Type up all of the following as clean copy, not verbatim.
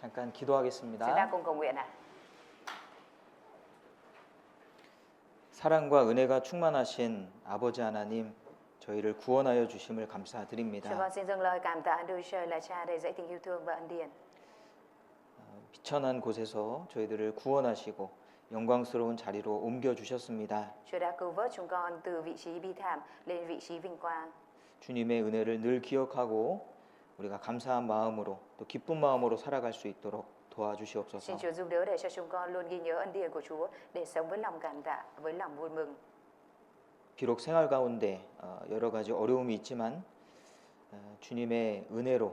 잠깐 Chúng ta 기도하겠습니다. cùng cầu nguyện ạ. 사랑과 은혜가 충만하신 아버지 하나님, 저희를 구원하여 주심을 Chúng 감사드립니다. con xin dâng lời cảm tạ Đức Trời là Cha đầy dẫy tình yêu thương và ân điển. 비천한 곳에서 저희들을 구원하시고 영광스러운 자리로 옮겨 주셨습니다. Chúa đã cứu vớt chúng con từ vị trí bi thảm lên vị trí vinh quang. 주님의 은혜를 늘 기억하고 우리가 감사한 마음으로 또 기쁜 마음으로 살아갈 수 있도록 도와주시옵소서. Xin Chúa giúp đỡ để cho chúng con luôn ghi nhớ ân điển của Chúa để sống với lòng cảm tạ, với lòng vui mừng. 비록 생활 가운데 여러 가지 어려움이 있지만 주님의 은혜로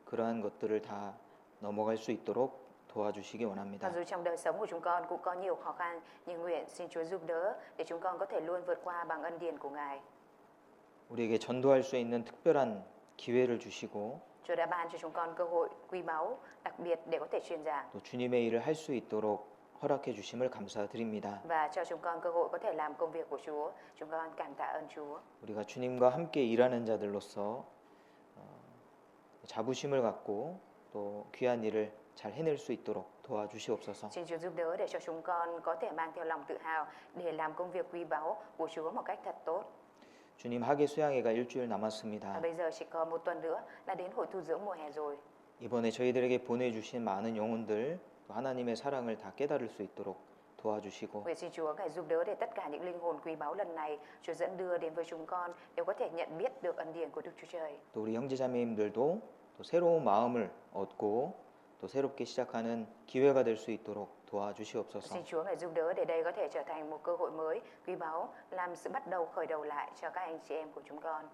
그러한 것들을 다 넘어갈 수 있도록 도와주시기 원합니다. Mặc dù trong đời sống của chúng con cũng có nhiều khó khăn, nhưng nguyện xin Chúa giúp đỡ để chúng con có thể luôn vượt qua bằng ân điển của Ngài. 우리에게 전도할 수 있는 특별한 기회를 주시고 Chúa đã ban cho chúng con cơ hội quý báu, đặc biệt để có thể truyền giảng 또 주님의 일을 할 수 있도록 허락해 주심을 감사드립니다. và cho chúng con cơ hội có thể làm công việc của Chúa. Chúng con cảm tạ ơn Chúa. 우리가 주님과 함께 일하는 자들로서 자부심을 갖고 또 귀한 일을 잘 해낼 수 있도록 도와주시옵소서. Xin Chúa giúp đỡ để cho chúng con có thể mang theo lòng tự hào để làm công việc quý báu của Chúa một cách thật tốt. 주님 학예 수양회가 일주일 Và 남았습니다. bây giờ chỉ còn một tuần nữa là đến hội tu dưỡng mùa hè rồi. 이번에 저희들에게 보내주신 많은 영혼들 또 하나님의 사랑을 다 깨달을 수 있도록 도와주시고 Nguyện xin Chúa Ngài giúp đỡ để tất cả những linh hồn quý báu lần này Chúa dẫn đưa đến với chúng con đều có thể nhận biết được ân điển của Đức Chúa Trời. 또 우리 형제자매님들도 또 새로운 마음을 얻고 또 새롭게 시작하는 기회가 될 수 있도록 도와주시옵소서. Xin Chúa Ngài giúp đỡ để đây có thể trở thành một cơ hội mới quý báu làm sự bắt đầu khởi đầu lại cho các anh chị em của chúng con.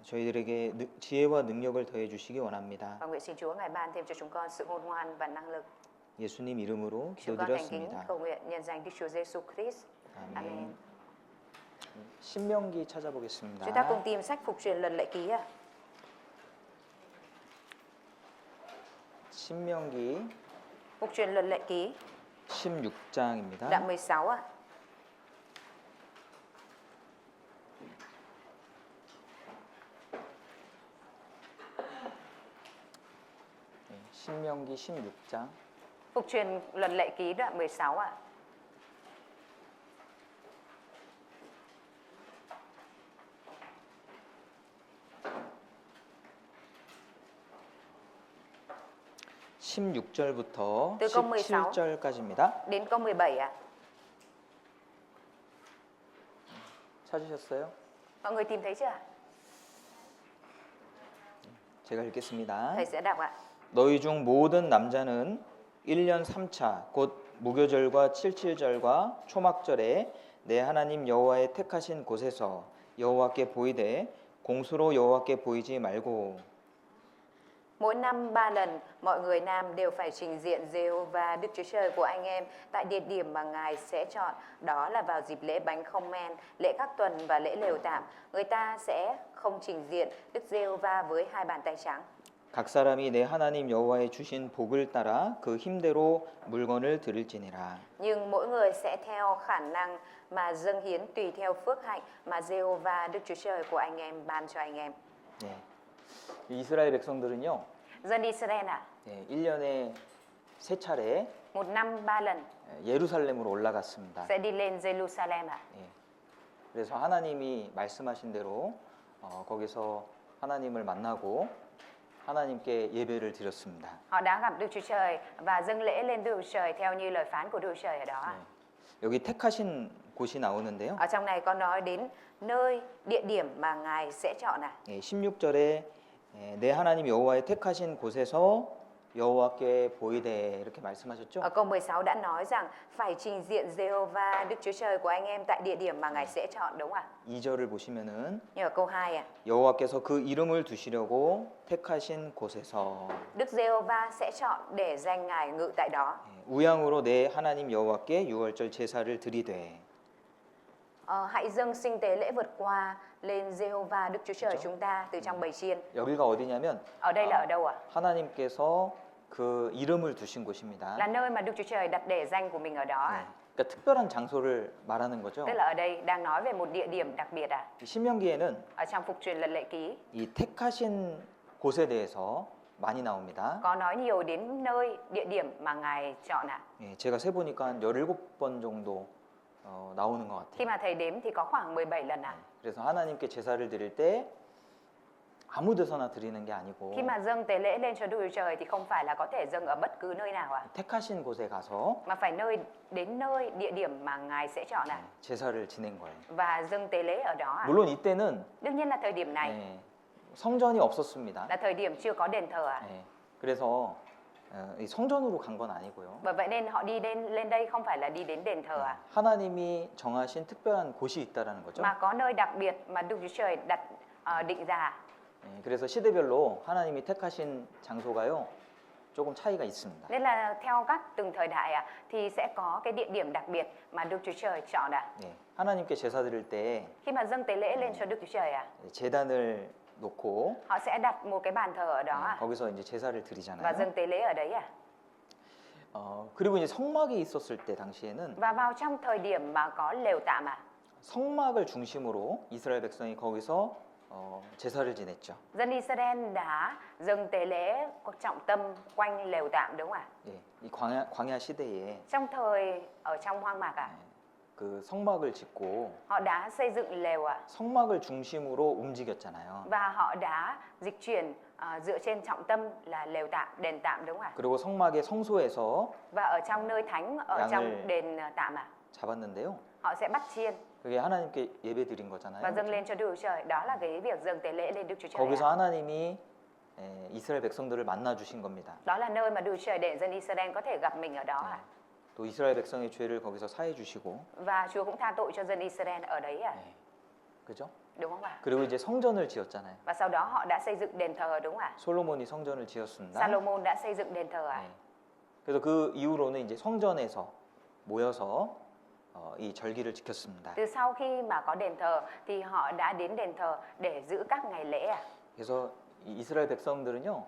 저희들에게 지혜와 능력을 더해 주시기 원합니다. Và nguyện xin Chúa Ngài ban thêm cho chúng con sự khôn ngoan và năng lực. 예수님 이름으로 Chúng con thành kính 기도드렸습니다. cầu nguyện nhân danh Đức Chúa Giêsu Christ. Amen. 아멘. 신명기 찾아보겠습니다. Chúng ta cùng tìm sách Phục truyền Luật Lệ Ký ạ. 신명기 Phục truyền Luật Lệ Ký 16장입니다. đoạn 16 ạ. 신명기 16장 Phục truyền Luật Lệ Ký đoạn 16 ạ. (16절부터) Từ câu 16 (17절까지입니다) đến câu 17 ạ. 찾으셨어요? Mọi người tìm thấy chưa ạ? 제가 읽겠습니다. Thầy sẽ đọc ạ. 너희 중 모든 남자는 1년 3차 곧 무교절과 칠칠절과 초막절에 내 하나님 여호와의 택하신 곳에서 여호와께 보이되 공수로 여호와께 보이지 말고 Mỗi năm 3 lần, mọi người nam đều phải trình diện Giê-hô-va Đức Chúa Trời của anh em tại địa điểm mà Ngài sẽ chọn, đó là vào dịp lễ bánh không men, lễ các tuần và lễ lều tạm. Người ta sẽ không trình diện Đức Giê-hô-va với hai bàn tay trắng. 각 사람이 내 하나님 여호와의 주신 복을 따라 그 힘대로 물건을 드릴지니라. Nhưng mỗi người sẽ theo khả năng mà dâng hiến tùy theo phước hạnh mà Giê-hô-va Đức Chúa Trời của anh em ban cho anh em. 네. 이스라엘 백성들은요, Dân Israel ạ, 1년에 3차례 một năm 3 lần 예루살렘으로 올라갔습니다. sẽ đi lên Jerusalem ạ. 그래서 하나님이 말씀하신 대로 거기서 하나님을 만나고 하나님께 예배를 드렸습니다. Họ đã gặp Đức Chúa Trời và dâng lễ lên Đức Chúa Trời theo như lời phán của Đức Chúa Trời ở đó. 여기 택하신 곳이 나오는데요. Ở trong này có nói đến nơi, địa điểm mà Ngài sẽ chọn ạ. 16절에 내 하나님 여호와의 택하신 곳에서 여호와께 보이되 이렇게 말씀하셨죠? Ở câu 16 đã nói rằng phải trình diện Giê-hô-va Đức Chúa Trời của anh em tại địa điểm mà Ngài sẽ chọn, đúng ạ? 2절을 보시면은 Nhưng ở câu 2 ạ, 여호와께서 그 이름을 두시려고 택하신 곳에서 Đức Giê-hô-va sẽ chọn để danh Ngài ngự tại đó. 우양으로 내 하나님 여호와께 유월절 제사를 드리되 Hãy dâng sinh tế lễ vượt qua lên Giê-hô-va Đức Chúa Trời chúng ta từ trong bầy chiên. 여기가 어디냐면 Ở đây là ở đâu ạ? 하나님께서 그 이름을 두신 곳입니다. Là nơi mà Đức Chúa Trời đặt để danh của mình ở đó ạ. 그러니까 특별한 장소를 말하는 거죠. Tức là ở đây đang nói về một địa điểm đặc biệt ạ. 이 신명기에는 Ở trong Phục truyền Luật Lệ Ký 이 택하신 곳에 대해서 많이 나옵니다. có nói nhiều đến nơi, địa điểm mà Ngài chọn ạ. 예, 제가 세 보니까 한 17번 정도 나오는 것 Khi 같아요. mà thầy đếm thì có khoảng 17 lần ạ. 그래서 하나님께 제사를 드릴 때 아무 데서나 드리는 게 아니고 Khi mà dâng tế lễ lên cho Đức Chúa Trời thì không phải là có thể dâng ở bất cứ nơi nào ạ, 택하신 곳에 가서 mà phải đến nơi, địa điểm mà Ngài sẽ chọn ạ, 제사를 지낸 거예요. và dâng tế lễ ở đó ạ. 물론 이때는 Đương nhiên là thời điểm này 예, 성전이 없었습니다. là thời điểm chưa có đền thờ ạ. 예, 그래서 이 성전으로 간 건 아니고요. Bởi vậy nên họ đi lên đây không phải là đi đến đền thờ ạ, 하나님이 정하신 특별한 곳이 있다라는 거죠. mà có nơi đặc biệt mà Đức Chúa Trời định ra. 예, 그래서 시대별로 하나님이 택하신 장소가요 조금 차이가 있습니다. Nên là theo các từng thời đại ạ, thì sẽ có cái địa điểm đặc biệt mà Đức Chúa Trời chọn ạ. 예, 하나님께 제사 드릴 때 Khi mà dâng tế lễ lên cho Đức Chúa Trời ạ, 제단을 놓고 họ sẽ đặt một cái bàn thờ ở đó ạ, 거기서 이제 제사를 và 드리잖아요. dâng tế lễ ở đấy ạ. 그리고 이제 성막이 있었을 때 당시에는 Và vào trong thời điểm mà có lều tạm ạ, 성막을 중심으로 이스라엘 백성이 거기서 제사를 지냈죠. dân Israel đã dâng tế lễ có trọng tâm quanh lều tạm đúng không ạ? 예, 이 광야 시대에 Trong thời ở trong hoang mạc ạ, 그 성막을 짓고 họ đã xây dựng lều ạ, 성막을 중심으로 움직였잖아요. và họ đã dịch chuyển dựa trên trọng tâm là lều tạm, đền tạm đúng không ạ? 그리고 성막의 성소에서 Và ở trong nơi thánh, ở 양을 trong đền tạm ạ, 잡았는데요. họ sẽ bắt chiên 그게 하나님께 예배 드린 và 거잖아요. dâng lên cho Đức Chúa Trời. Đó là cái việc dâng tế lễ lên Đức Chúa Trời 거기서 ạ. 하나님이 이스라엘 백성들을 만나 주신 겁니다. Đó là nơi mà Đức Chúa Trời để dân Israel có thể gặp mình ở đó ạ. 또 이스라엘 백성의 죄를 거기서 사해 주시고, Và Chúa cũng tha tội cho dân Israel ở đấy ạ. 그죠? Đúng không ạ? 그리고 이제 성전을 지었잖아요. Và sau đó họ đã xây dựng đền thờ đúng không ạ? 솔로몬이 성전을 지었습니다. Salomon đã xây dựng đền thờ ạ. 그래서 그 이후로는 이제 성전에서 모여서 이 절기를 지켰습니다. Từ sau khi mà có đền thờ thì họ đã đến đền thờ để giữ các ngày lễ ạ. 그래서 이 이스라엘 백성들은요,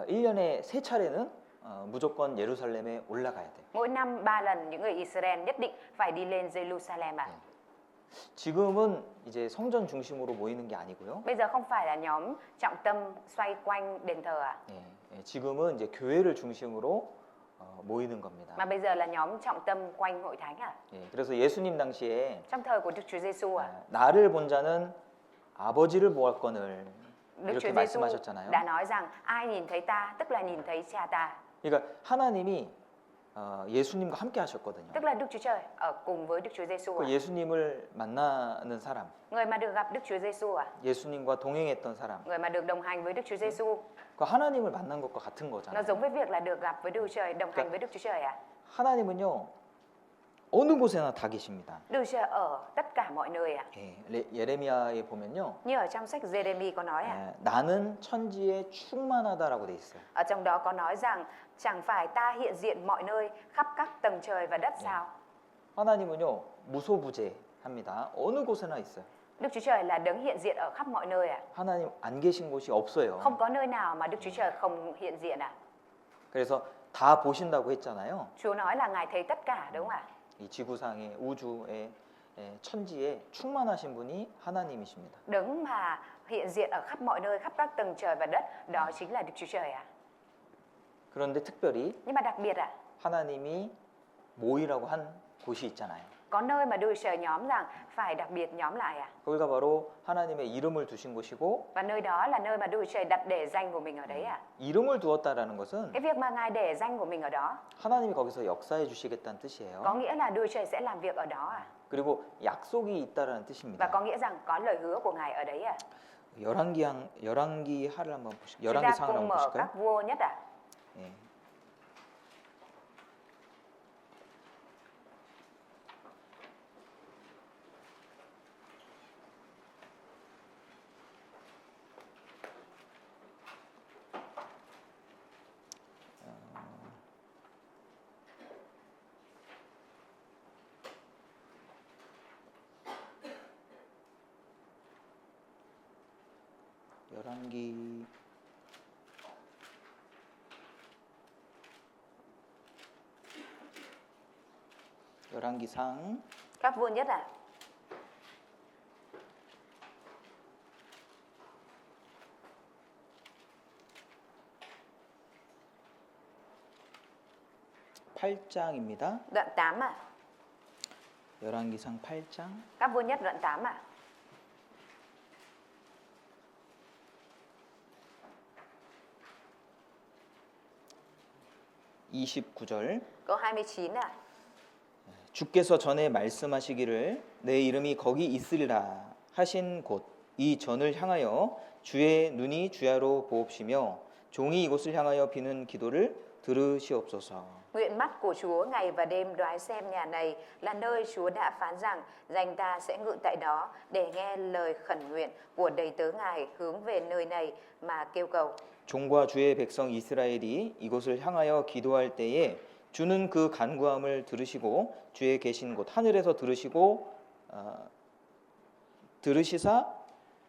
1년에 3차례는 무조건 예루살렘에 올라가야 돼요. Mỗi năm 3 lần những người Israel nhất định phải đi lên Jerusalem ạ. 지금은 이제 성전 중심으로 모이는 게 아니고요. Bây giờ không phải là nhóm trọng tâm xoay quanh đền thờ ạ, 지금은 이제 교회를 중심으로 모이는 겁니다. mà bây giờ là nhóm trọng tâm quanh hội thánh ạ. 그래서 예수님 당시에 Trong thời của Đức Chúa Giêsu ạ, 나를 본 자는 아버지를 보았거늘 Đức 이렇게 Chúa Giêsu 말씀하셨잖아요. đã nói rằng ai nhìn thấy ta tức là nhìn thấy cha ta. 그러니까 하나님이 예수님과 함께 하셨거든요. Tức là Đức Chúa Trời ở cùng với Đức Chúa Giêsu ạ. 그 예수님을 만나는 사람, Người mà được gặp Đức Chúa Giêsu ạ, 예수님과 동행했던 사람, người mà được đồng hành với Đức Chúa Giêsu, 그 하나님을 만난 것과 같은 nó 거잖아요. giống với việc là được gặp với Đức Chúa Trời, đồng hành với Đức Chúa Trời ạ. 하나님은요 어느 곳에나 다 계십니다. Đức Chúa Trời ở tất cả mọi nơi ạ. 예레미야에 보면요, Như ở trong sách Giê-rê-mi có nói ạ, 나는 천지에 충만하다라고 돼 있어요. ở trong đó có nói rằng chẳng phải ta hiện diện mọi nơi khắp các tầng trời và đất sao? 하나님은요 무소부재합니다. 어느 곳에나 있어요. Đức Chúa Trời là đấng hiện diện ở khắp mọi nơi ạ. 하나님 안 계신 곳이 없어요. Không có nơi nào mà Đức Chúa Trời không hiện diện ạ. 그래서 다 보신다고 했잖아요. Chúa nói là Ngài thấy tất cả đúng không ạ? 이 지구상의 우주의 천지에 충만하신 분이 하나님이십니다. Đấng mà hiện diện ở khắp mọi nơi, khắp các tầng trời và đất, đó chính là Đức Chúa Trời ạ. 그런데 특별히 Nhưng mà đặc biệt ạ, 하나님이 모이라고 한 곳이 있잖아요. có nơi mà Đức Chúa Trời nhóm rằng phải đặc biệt nhóm lại ạ. 거기가 바로 하나님의 이름을 두신 곳이고, Và nơi đó là nơi mà Đức Chúa Trời đặt để danh của mình ở đấy ạ. 이름을 두었다라는 것은 Cái việc mà Ngài để danh của mình ở đó 하나님이 거기서 역사해 주시겠다는 có 뜻이에요. nghĩa là Đức Chúa Trời sẽ làm việc ở đó ạ. 그리고 약속이 있다라는 Và 뜻입니다. có nghĩa rằng có lời hứa của Ngài ở đấy ạ. 열왕기 하를 한번 보실까요? Chúng 열왕기 ta 상을 cùng 한번 mở 보실까요? các vua nhất ạ. 예. 열왕기 열왕기상 Các vua nhất ạ. 8장입니다. Đoạn 8 à? 열왕기상 8장 Các vua nhất đoạn 8 à? 29절. Câu 29 à? 주께서 전에 말씀하시기를 내 이름이 거기 있으리라 하신 곳 이 전을 향하여 주의 눈이 주야로 보옵시며 종이 이곳을 향하여 비는 기도를 들으시옵소서. Nguyện mắt của Chúa ngày và đêm đoái xem nhà này là nơi Chúa đã phán rằng danh ta sẽ ngự tại đó để nghe lời khẩn nguyện của đầy tớ Ngài hướng về nơi này mà kêu cầu. 종과 주의 백성 이스라엘이 이곳을 향하여 기도할 때에 주는 그 간구함을 들으시고 주의 계신 곳 하늘에서 들으시사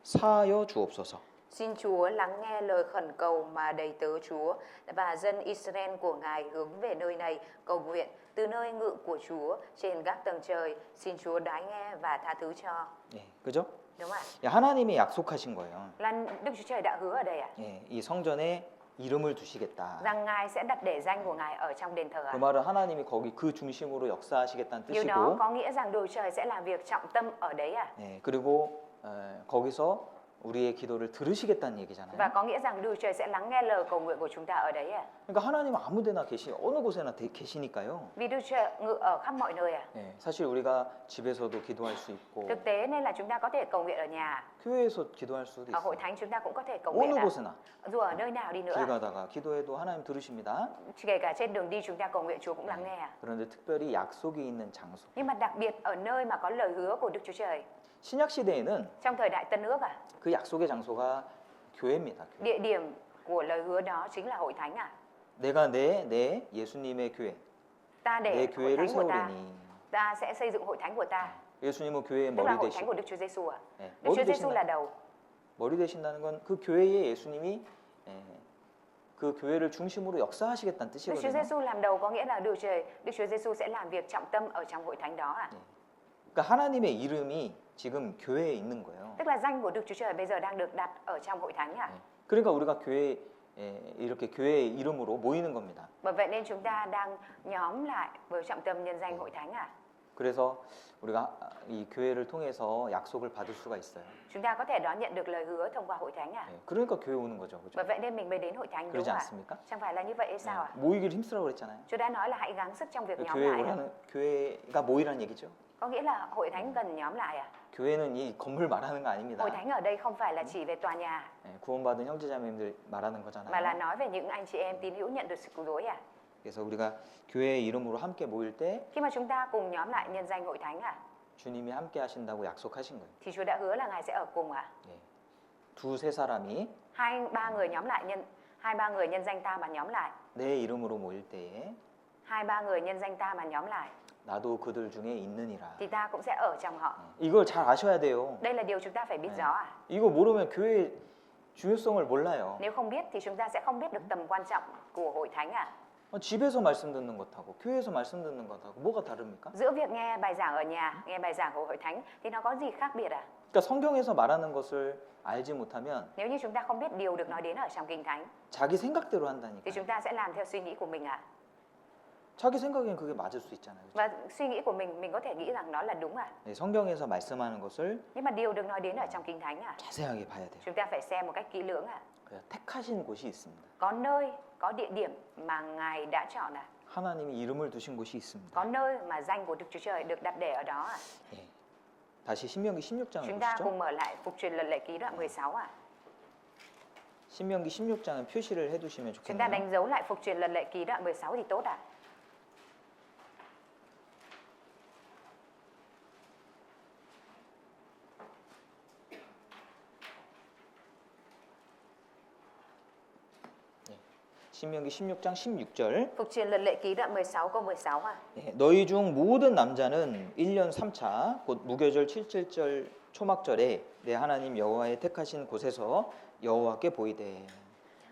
사하여 주옵소서. Xin Chúa lắng nghe lời khẩn cầu mà đầy tớ Chúa và dân Israel của Ngài hướng về nơi này cầu nguyện từ nơi ngự của Chúa trên các tầng trời. Xin Chúa đái nghe và tha thứ cho. 예, 그죠? Đúng không ạ? 예, 하나님이 약속하신 거예요. Là Đức Chúa Trời đã hứa ở đây ạ, 예, 이 성전에 이름을 두시겠다. rằng Ngài sẽ đặt để danh của Ngài ở trong đền thờ ạ. 그 말은 하나님이 거기 그 중심으로 역사하시겠다는 Điều đó 뜻이고, có nghĩa rằng Đức Chúa Trời sẽ làm việc trọng tâm ở đấy ạ. 예, 그리고 거기서 우리의 기도를 들으시겠다는 Và 얘기잖아요. có nghĩa rằng Đức Chúa Trời sẽ lắng nghe lời cầu nguyện của chúng ta ở đấy ạ. 그러니까 하나님은 아무데나 어느 곳에나 계시니까요. Vì Đức Chúa Trời ngự ở khắp mọi nơi ạ. 예, 사실 우리가 집에서도 기도할 수 있고, Thực tế nên là chúng ta có thể cầu nguyện ở nhà, 교회에서 기도할 수도 ở hội 있어요. thánh chúng ta cũng có thể cầu nguyện 어느 ạ. 곳에나 Dù ở nơi nào đi nữa, 길 가다가 기도해도 하나님 들으십니다. kể cả trên đường đi chúng ta cầu nguyện Chúa cũng lắng nghe ạ. 그런데 특별히 약속이 있는 장소. Nhưng mà đặc biệt ở nơi mà có lời hứa của Đức Chúa Trời. 신약 시대에는 Trong thời đại Tân ước ạ, 그 약속의 장소가 교회입니다. 교회. địa điểm của lời hứa đó chính là hội thánh ạ. 내가 내 예수님의 교회, Ta 내 để hội 교회를 thánh của ta, 세우리니. ta sẽ xây dựng hội thánh của ta, 예수님은 교회의 tức là 머리 hội thánh 되시고, của Đức Chúa Giêsu ạ. 예, Đức Chúa 머리 Giêsu là 되신다. đầu. 머리 되신다는 건 그 교회에 예수님이 그 교회를 중심으로 역사하시겠다는 Đức Chúa 뜻이거든요. Giêsu làm đầu có nghĩa là Đức Chúa Giêsu sẽ làm việc trọng tâm ở trong hội thánh đó ạ. 그러니까 하나님의 이름이 지금 교회에 있는 거예요. Tức là danh của Đức Chúa Trời bây giờ đang được đặt ở trong hội thánh ạ. 그러니까 우리가 교회 이렇게 교회의 이름으로 모이는 겁니다. Bởi vậy nên chúng ta đang nhóm lại với trọng tâm nhân danh hội thánh ạ. 그래서 우리가 이 교회를 통해서 약속을 받을 수가 있어요. Chúng ta có thể đón nhận được lời hứa thông qua hội thánh ạ. 그러니까 교회 오는 거죠, 그죠? Bởi vậy nên mình mới đến hội thánh đúng 그러지 không ạ? 않습니까? Chẳng phải là như vậy hay sao ạ? 모이기를 힘쓰라고 그랬잖아요. Chúa đã nói là hãy gắng sức trong việc nhóm 교회 lại ạ. 오라는 교회가 모이라는 얘기죠. Có nghĩa là hội thánh cần nhóm lại ạ. 교회는 이 건물 말하는 거 아닙니다. Hội thánh ở đây không phải là chỉ về tòa nhà 구원받은 형제자매님들 말하는 mà 거잖아요. là nói về những anh chị em tín hữu nhận được sự cứu rỗi ạ. 그래서 우리가 교회의 이름으로 함께 모일 때 Khi mà chúng ta cùng nhóm lại nhân danh hội thánh ạ, 주님이 함께 하신다고 약속하신 거예요. thì Chúa đã hứa là Ngài sẽ ở cùng ạ. 두세 사람이 Hai ba người nhân danh ta mà nhóm lại. 내 이름으로 모일 때에 Hai ba người nhân danh ta mà nhóm lại 나도 그들 중에 있느니라. thì ta cũng sẽ ở trong họ. 이걸 잘 아셔야 돼요. Đây là điều chúng ta phải biết rõ ạ. 이거 모르면 교회의 중요성을 몰라요. Nếu không biết thì chúng ta sẽ không biết được tầm quan trọng của hội thánh ạ. 집에서 말씀 듣는 것하고 교회에서 말씀 듣는 것하고 뭐가 다릅니까? Giữa việc nghe bài giảng ở nhà, nghe bài giảng của hội thánh thì nó có gì khác biệt ạ? 그러니까 성경에서 말하는 것을 알지 못하면 Nếu như chúng ta không biết điều được nói đến ở trong Kinh Thánh 자기 생각대로 thì 한다니까. chúng ta sẽ làm theo suy nghĩ của mình ạ. 자기 생각에는 그게 맞을 수 있잖아요. 그죠? Và suy nghĩ của mình có thể nghĩ rằng nó là đúng ạ. 네, 성경에서 말씀하는 것을 Nhưng mà điều được nói đến ở trong Kinh Thánh ạ, 자세하게 봐야 돼요. chúng ta phải xem một cách kỹ lưỡng ạ. 그래서 택하신 곳이 있습니다. Có nơi, có địa điểm mà Ngài đã chọn ạ. 하나님이 이름을 두신 곳이 있습니다. Có nơi mà danh của Đức Chúa Trời được đặt để ở đó ạ. 예. 다시 신명기 16장을 Chúng ta 보시죠. cùng mở lại Phục truyền Luật Lệ Ký đoạn 16 ạ. 신명기 16장은 표시를 해두시면 Chúng ta 좋겠네요. đánh dấu lại Phục truyền Luật Lệ Ký đoạn 16 thì tốt ạ. 신명기 16장 16절. Phục truyền Luật Lệ Ký đoạn 16 câu 16 ạ. 너희 중 모든 남자는 1년 3차 곧 무교절 77절 초막절에 내 하나님 여호와의 택하신 곳에서 여호와께 보이되.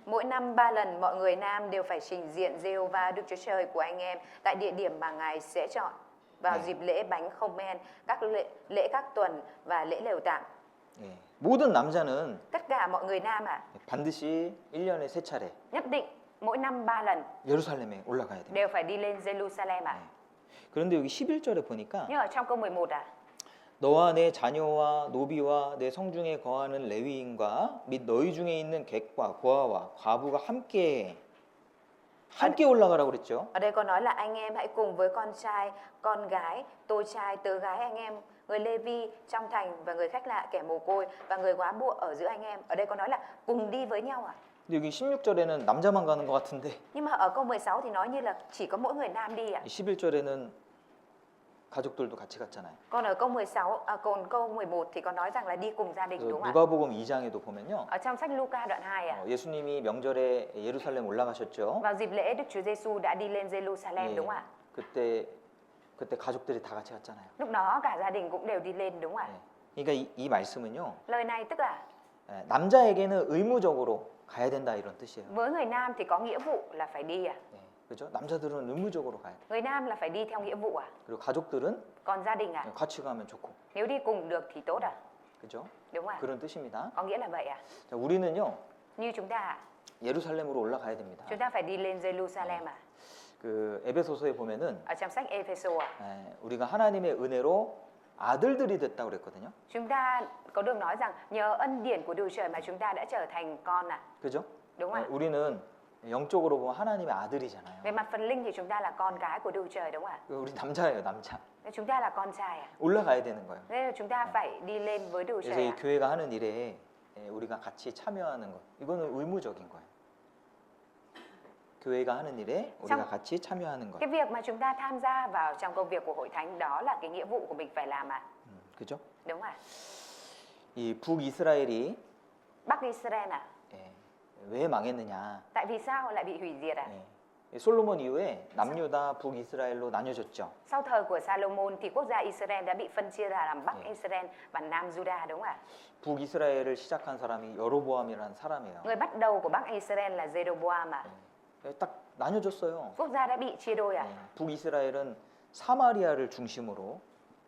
Mỗi năm 3 lần mọi người nam đều phải trình diện Giê-hô-va Đức Chúa Trời của anh em tại địa điểm mà Ngài sẽ chọn vào dịp lễ bánh không men, các lễ các tuần và lễ lều tạm. 예. 모든 남자는 Tất cả mọi người nam ạ, 반드시 1년에 3차례 nhất định mỗi năm 3 lần 예루살렘에 올라가야 됩니다. đều phải đi lên Jerusalem à? 그런데 여기 11절에 보니까 Nhưng ở trong câu 11 à? 너와 내 자녀와 노비와 내 성중에 거하는 레위인과 및 너희 중에 있는 객과 고아와 과부가 함께 올라가라고 그랬죠. Ở đây có nói là anh em hãy cùng với con trai, con gái, tôi trai, tớ gái anh em, người Lê-vi trong thành và người khách lạ, kẻ mồ côi và người góa bụa ở giữa anh em. Ở đây có nói là cùng đi với nhau à? 근데 여기 16절에는 남자만 가는 것 같은데 Nhưng mà ở câu 16 thì nói như là chỉ có mỗi người nam đi à? 11절에는 가족들도 같이 갔잖아요. Còn ở câu 16, còn câu 11 thì có nói rằng là đi cùng gia đình 그래서 đúng không ạ? 누가복음 2장에도 보면요. Ở trong sách Luca đoạn 2 à? 예수님이 명절에 예루살렘 올라가셨죠. Vào dịp lễ Đức Chúa Giêsu đã đi lên Jerusalem 예, đúng không ạ? 그때 가족들이 다 같이 갔잖아요. Lúc đó cả gia đình cũng đều đi lên đúng không ạ? 예. 그러니까 이 말씀은요. Lời này tức là 예, 남자에게는 의무적으로 가야 된다 이런 뜻이에요. với người nam thì có nghĩa vụ là phải đi à? 예, 그렇죠? 남자들은 의무적으로 가야 돼. Người nam là phải đi theo nghĩa vụ à? 그리고 가족들은 Còn gia đình à? 같이 가면 좋고. Nếu đi cùng được thì tốt à? 그렇죠? Đúng không ạ? 그런 뜻입니다. Có nghĩa là vậy à? 자, 우리는요. Như chúng ta, 예루살렘으로 올라가야 됩니다. chúng ta phải đi lên Jerusalem à? 그 에베소서에 보면은 Ở trong sách Epheso à? 우리가 하나님의 은혜로 아들들이 됐다고 그랬거든요. Chúng ta có được nói rằng nhờ ân điển của Đức Trời mà chúng ta đã trở thành con à? 그죠? Đúng không ạ? 우리는 영적으로 보면 하나님의 아들이잖아요. Về mặt phần linh thì chúng ta là con cái của Đức Trời đúng không ạ? 우리 남자예요, 남자. Nên chúng ta là con trai à? 올라가야 되는 거예요. Nên là chúng ta phải đi lên với Đức 그래서 Trời 이 à? 교회가 하는 일에 우리가 같이 참여하는 것, 이거는 의무적인 거예요. 교회가 하는 일에 우리가 참- 같이 참여하는 것, Cái việc mà chúng ta tham gia vào trong công việc của hội thánh đó là cái nghĩa vụ của mình phải làm à? 그죠? Đúng không ạ? 이 북이스라엘이 Bắc Israel à? 왜 망했느냐? Tại vì sao lại bị hủy diệt à? 이 솔로몬 이후에 남유다 북이스라엘로 나뉘어졌죠. Sau thời của Salomon thì quốc gia Israel đã bị phân chia ra làm Bắc 예. Israel và Nam Judah đúng không ạ? 북이스라엘을 시작한 사람이 여로보암이라는 사람이에요. Người bắt đầu của Bắc Israel là Jeroboam à? 딱 나뉘어졌어요. Quốc gia đã bị chia đôi à? 북이스라엘은 사마리아를 중심으로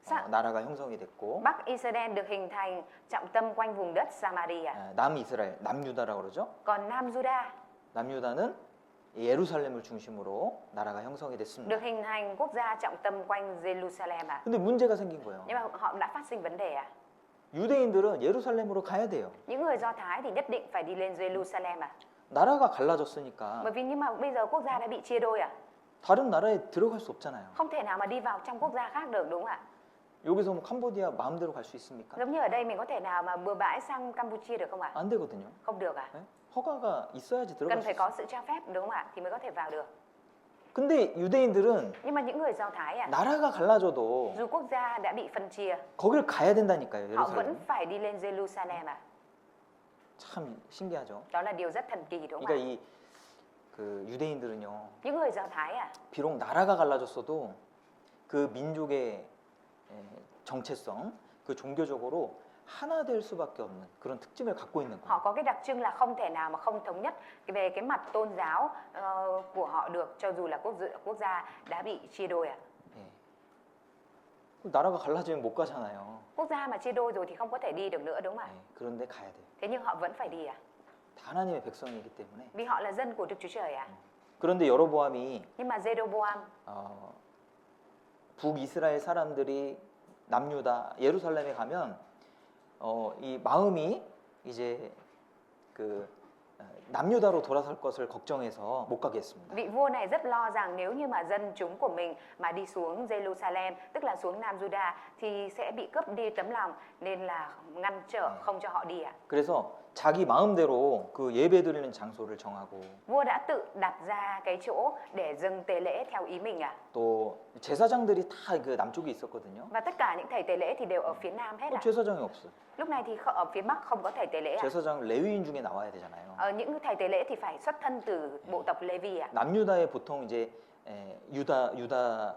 사- 나라가 형성이 됐고 Bắc Israel được hình thành trọng tâm quanh vùng đất Samaria. 남이스라엘, 남유다라고 그러죠. Còn Nam Judah 남유다는 예루살렘을 중심으로 나라가 형성이 됐습니다. được hình thành quốc gia trọng tâm quanh Jerusalem à? 근데 문제가 생긴 거예요. Nhưng mà họ đã phát sinh vấn đề à? 유대인들은 예루살렘으로 가야 돼요. Những người Do Thái thì nhất định phải đi lên Jerusalem à? 나라가 갈라졌으니까 Bởi vì nhưng mà bây giờ quốc gia đã bị chia đôi à? 다른 나라에 들어갈 수 없잖아요. Không thể nào mà đi vào trong quốc gia khác được đúng không ạ? 여기서 뭐 캄보디아 마음대로 갈 수 있습니까? Giống như ở đây mình có thể nào mà bừa bãi sang Campuchia được không ạ? 안 되거든요. Không được à? 네? 허가가 있어야지 들어갈 Cần 수 phải 있어요. có sự cho phép đúng không ạ? Thì mới có thể vào được. 근데 유대인들은 Nhưng mà những người Do Thái à? 나라가 갈라져도 Dù quốc gia đã bị phân chia, 거길 가야 된다니까요. họ vẫn 예루살렘. phải đi lên Jerusalem à? 참 신기하죠. Đó là điều rất thần kỳ đúng không 그러니까 ạ? 이 그 유대인들은요. Những người Do Thái à? 비록 나라가 갈라졌어도 그 민족의 정체성, 그 종교적으로 하나 될 수밖에 없는 그런 특징을 갖고 있는 Họ 거예요. có cái đặc trưng là không thể nào mà không thống nhất về cái mặt tôn giáo của họ được, cho dù là quốc gia đã bị chia đôi à? 예. 나라가 갈라지면 못 가잖아요. Quốc gia mà chia đôi rồi thì không có thể đi được nữa đúng không ạ? 예. 그런데 가야 돼요. Thế nhưng họ vẫn phải đi à? 다 하나님의 백성이기 때문에. Vì họ là dân của Đức Chúa Trời à? 그런데 여로보암이 Nhưng mà Jeroboam 북이스라엘 사람들이 남유다 예루살렘에 가면 이 마음이 이제 그 남유다로 돌아설 것을 걱정해서 못 가게 했습니다. vị vua này rất lo rằng nếu như mà dân chúng của mình mà đi xuống Jerusalem, tức là xuống Nam Judah thì sẽ bị cướp đi tấm lòng, nên là ngăn trở không cho họ đi ạ. 그래서 자기 마음대로 그 예배 드리는 장소를 정하고 Vua đã tự đặt ra cái chỗ để dâng tế lễ theo ý mình ạ. 또 제사장들이 다 그 남쪽에 있었거든요. Và tất cả những thầy tế lễ thì đều ở phía Nam hết ạ. 제사장이 없어요. Lúc này thì ở phía Bắc không có thầy tế lễ ạ. 제사장 레위인 중에 나와야 되잖아요. Những thầy tế lễ thì phải xuất thân từ bộ tộc Lê-vi ạ. 남유다에 보통 이제 유다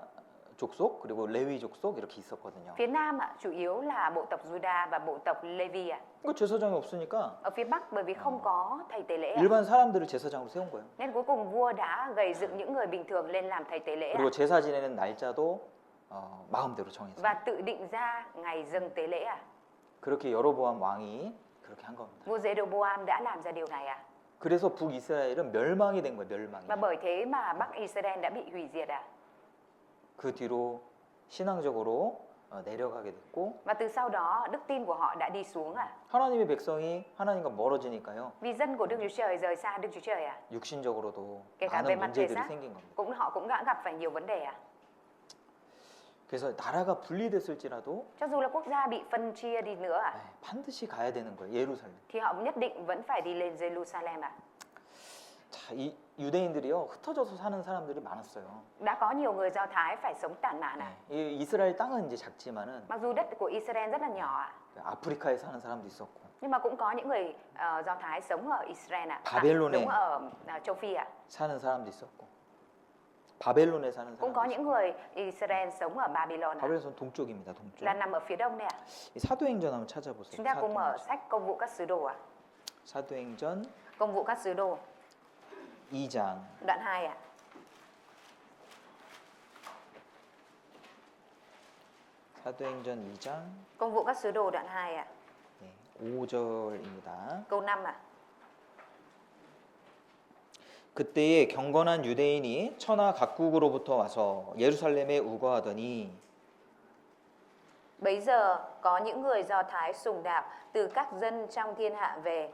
족속 그리고 레위 족속 이렇게 있었거든요. Phía Nam ạ, chủ yếu là bộ tộc Juda và bộ tộc Lê-vi ạ. 그 제사장이 없으니까 Ở phía Bắc bởi vì không có thầy tế lễ ạ. 일반 사람들을 제사장으로 세운 거예요. Nên cuối cùng vua đã gầy dựng những người bình thường lên làm thầy tế lễ ạ. 그리고 제사 지내는 날짜도 마음대로 정했어요. Và tự định ra ngày dâng tế lễ ạ. 그렇게 여로보암 왕이 그렇게 한 겁니다. Vua Jeroboam đã làm ra điều này ạ. 그래서 북이스라엘은 멸망이 된 거예요. 멸망이. Và bởi thế mà Bắc Israel đã bị hủy diệt à? 그 뒤로 신앙적으로 내려가게 됐고 Và từ sau đó đức tin của họ đã đi xuống à? 하나님의 백성이 하나님과 멀어지니까요. Vì dân của Đức Chúa Trời rời xa Đức Chúa Trời à? 육신적으로도 Kể cả về 많은 mặt thể 문제들이 xác 생긴 겁니다. họ cũng đã gặp phải nhiều vấn đề à? 그래서 나라가 분리됐을지라도 Cho dù là quốc gia bị phân chia đi nữa à? 반드시 가야 되는 거예요. 예루살렘. Thì họ nhất định vẫn phải đi lên Jerusalem à? 자, 이 유대인들이요. 흩어져서 사는 사람들이 많았어요. Đã có nhiều người Do Thái phải sống tản mạn à? 이 이스라엘 땅은 이제 작지만은 Mặc dù đất của Israel rất là nhỏ à? 아프리카에 사는 사람도 있었고 Nhưng mà cũng có những người Do Thái sống ở Israel à? 바벨론에 Đúng ở châu Phi à? 사는 사람도 있었고 바벨론에 사는 Cũng có 사람도 những người Israel sống ở Babylon à? 바벨론은 동쪽입니다. 동쪽. Là nằm ở phía đông này à? 이 사도행전 한번 찾아보세요. Chúng ta cùng mở sách Công vụ các sứ đồ à? 사도행전 Công vụ các sứ đồ 2장 đoạn 2 à? 사도행전 2장 Công vụ các sứ đồ đoạn 2 à? 5절입니다. Câu 5 à? 그때에 경건한 유대인이 천하 각국으로부터 와서 예루살렘에 우거하더니 Bấy giờ có những người Do Thái sùng đạo từ các dân trong thiên hạ về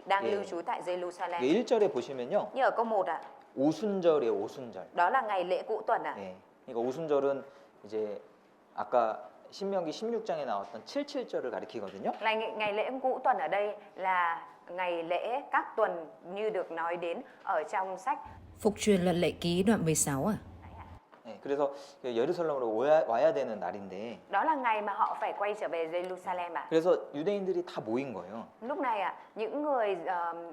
đang 예. lưu trú tại Jerusalem. 1절에 보시면요. Như ở câu 1 à? 오순절이에요. 오순절. Đó là ngày lễ cũ tuần à? 네. 그러니까 오순절은 이제 아까 신명기 16장에 나왔던 77절을 가리키거든요. Ngày lễ cũ tuần ở đây là ngày lễ các tuần như được nói đến ở trong sách Phục truyền luật lệ ký đoạn 16 à? 네, 그래서 예루살렘으로 와야 되는 날인데 đó là ngày mà họ phải quay trở về Jerusalem à? 그래서 유대인들이 다 모인 거예요. Lúc này à, những người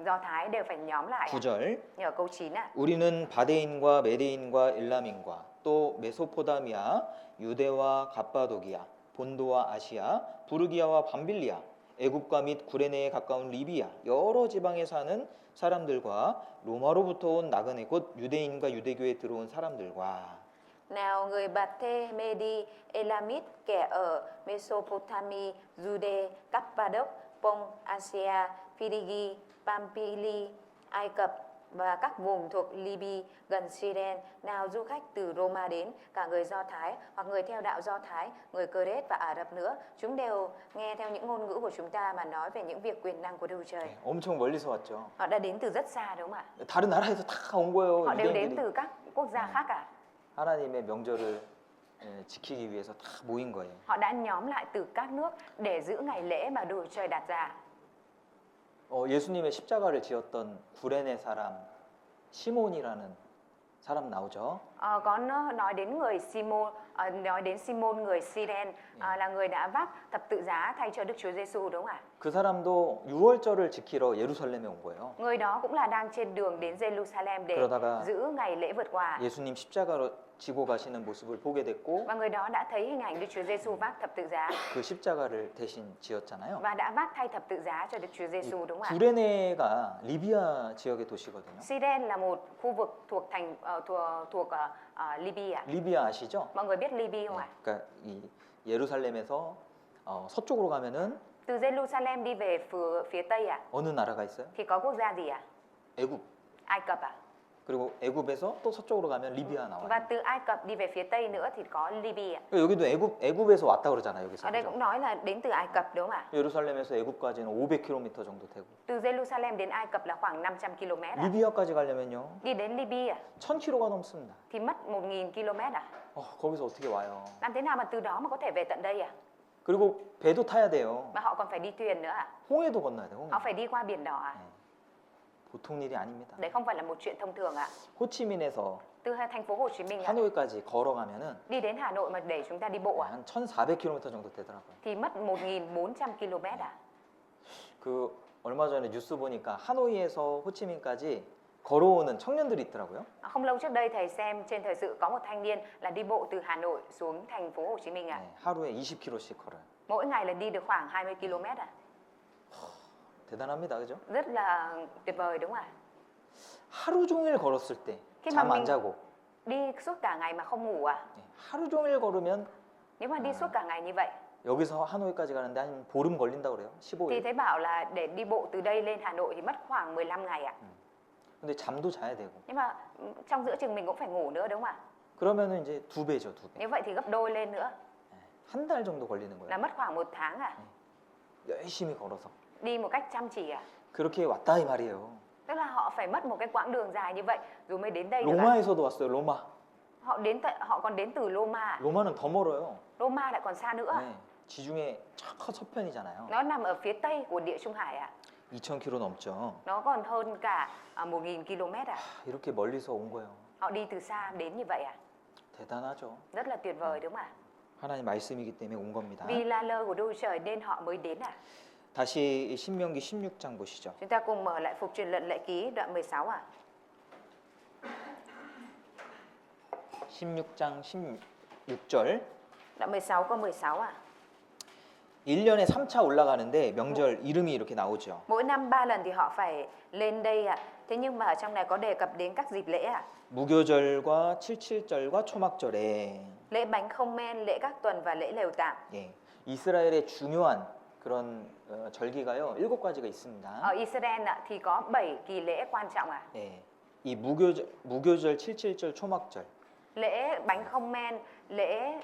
Do Thái đều phải nhóm lại à? 9절 Như ở câu 9 à? 우리는 바데인과 메데인과 엘람인과 또 메소포다미아, 유대와 갑바도기아, 본도와 아시아, 부르기아와 밤빌리아, 애굽과 및 구레네에 가까운 리비아 여러 지방에 사는 사람들과 로마로부터 온 나그네 곧 유대인과 유대교에 들어온 사람들과 Nào người Bate, Medi, Elamit, kẻ ở Mesopotamia, Jude, Cappadoc, Pong, Asia, Phrygia, Pamphylia, Ai Cập và các vùng thuộc Libya gần Syren, nào du khách từ Roma đến, cả người Do Thái hoặc người theo đạo Do Thái, người Cơ Đết và Ả Rập nữa, chúng đều nghe theo những ngôn ngữ của chúng ta mà nói về những việc quyền năng của Đức Chúa Trời. 엄청 멀리서 왔죠. Họ đã đến từ rất xa đúng không ạ? 다른 나라에서 다 온 거예요. Họ đều đến 유대인들이 từ các quốc gia khác à? 하나님의 명절을 지키기 위해서 다 모인 거예요. Họ đã nhóm lại từ các nước để giữ ngày lễ mà Đức Chúa Trời đặt ra. 예수님의 십자가를 지었던 구레네 사람 시몬이라는 사람 나오죠. Có nói đến người Simon, nói đến Simon người Siren là người đã vác thập tự giá thay cho Đức Chúa Giêsu đúng không ạ? 그 사람도 유월절을 지키러 예루살렘에 온 거예요. Người đó cũng là đang trên đường đến Jerusalem để 그러다가 giữ ngày lễ vượt qua. 예수님 십자가로 지고 가시는 모습을 보게 됐고 Và người đó đã thấy hình ảnh Đức Chúa Giêsu vác thập tự giá 그 십자가를 대신 지었잖아요. và đã vác thay thập tự giá cho Đức Chúa Giêsu đúng không ạ? 구레네가 리비아 지역의 도시거든요. Siren là một khu vực thuộc thành thuộc Libya. 리비아 아시죠? Mọi người biết Libya không ạ? 그러니까 이 예루살렘에서 서쪽으로 가면은 Từ Jerusalem đi về phía tây ạ, 어느 나라가 있어요? thì có quốc gia gì ạ? 애굽. Ai Cập ạ. 그리고 애굽에서 또 서쪽으로 가면 리비아 나와요. Và từ Ai Cập đi về phía tây nữa thì có Libya. 여기도 애굽에서 왔다 그러잖아요. 여기서. Ở đây 그죠? cũng nói là đến từ Ai Cập đúng không ạ? 예루살렘에서 애굽까지는 500km 정도 되고 Từ Jerusalem đến Ai Cập là khoảng 500 km ạ. 리비아까지 가려면요 Đi đến Libya 1000km가 넘습니다. thì mất 1000 km ạ. 거기서 어떻게 와요? Làm thế nào mà từ đó mà có thể về tận đây ạ? 그리고 배도 타야 돼요. Mà họ còn phải đi thuyền nữa ạ. 홍해도 건너야 돼요. 홍해. Họ phải đi qua biển đỏ ạ. 보통 일이 아닙니다. Đấy không phải là một chuyện thông thường ạ. 호치민에서 Từ thành phố Hồ Chí Minh ạ, 하노이까지 걸어가면은 đi đến Hà Nội mà để chúng ta đi bộ ạ 한 1,400km 정도 되더라고요. thì mất 1400 km ạ. 그 얼마 전에 뉴스 보니까 하노이에서 호치민까지 걸어오는 청년들이 있더라고요. Không lâu trước đây thầy xem trên thời sự có một thanh niên là đi bộ từ Hà Nội xuống thành phố Hồ Chí Minh ạ. 하루에 20km씩 걸어요. Mỗi ngày là đi được khoảng 20 km ạ. 대단합니다. 그죠? Rất là tuyệt vời đúng không ạ? 하루 종일 걸었을 때 Khi mà 잠 안 mình 자고 đi suốt cả ngày mà không ngủ à? 하루 종일 걸으면 Nếu mà đi suốt cả ngày như vậy 여기서 하노이까지 가는데 한 보름 걸린다고 그래요. Thì 15일. thấy bảo là để đi bộ từ đây lên Hà Nội thì mất khoảng 15 ngày ạ. 근데 잠도 자야 되고. Nhưng mà trong giữa chừng mình cũng phải ngủ nữa đúng không ạ? 그러면은 이제 2배죠, 2배. Như vậy thì gấp đôi lên nữa 한 달 정도 걸리는 là 거예요. mất khoảng 1 tháng à? 열심히 걸어서. Đi một cách chăm chỉ à? 그렇게 왔다 이 말이에요. Tức là họ phải mất một cái quãng đường dài như vậy rồi mới đến đây được ạ. 로마에서도 왔어요, 로마. Họ còn đến từ Roma à? 로마는 더 멀어요. Roma lại còn xa nữa. 네. 지중해 저 서편이잖아요. Nó nằm ở phía tây của Địa Trung Hải ạ. 2,000km 넘죠. Nó còn hơn cả 1.000 km ạ. 이렇게 멀리서 온 거예요. Họ đi từ xa đến như vậy ạ. 대단하죠. Rất là tuyệt vời đúng không ạ? 하나님 말씀이기 때문에 온 겁니다. Vì là lời của Đức Chúa Trời nên họ mới đến ạ. 다시 신명기 16장 보시죠. Chúng ta cùng mở lại Phục Truyền Luận Lệ Ký đoạn 16 ạ. 16장 16절. Đoạn 16 câu 16 ạ. 1년에 3차 올라가는데 명절 이름이 이렇게 나오죠. Mỗi năm 3 lần thì họ phải lên đây ạ. Thế nhưng mà ở trong này có đề cập đến các dịp lễ ạ. 무교절과 칠칠절과 초막절에 Lễ bánh không men, lễ các tuần và lễ lều tạm. 예, 이스라엘의 중요한 그런 절기가요 7가지가 있습니다. Ở Israel ạ, thì có 7 kỳ lễ quan trọng ạ. 예, 이 무교절, 칠칠절, 초막절 Lễ bánh không men, lễ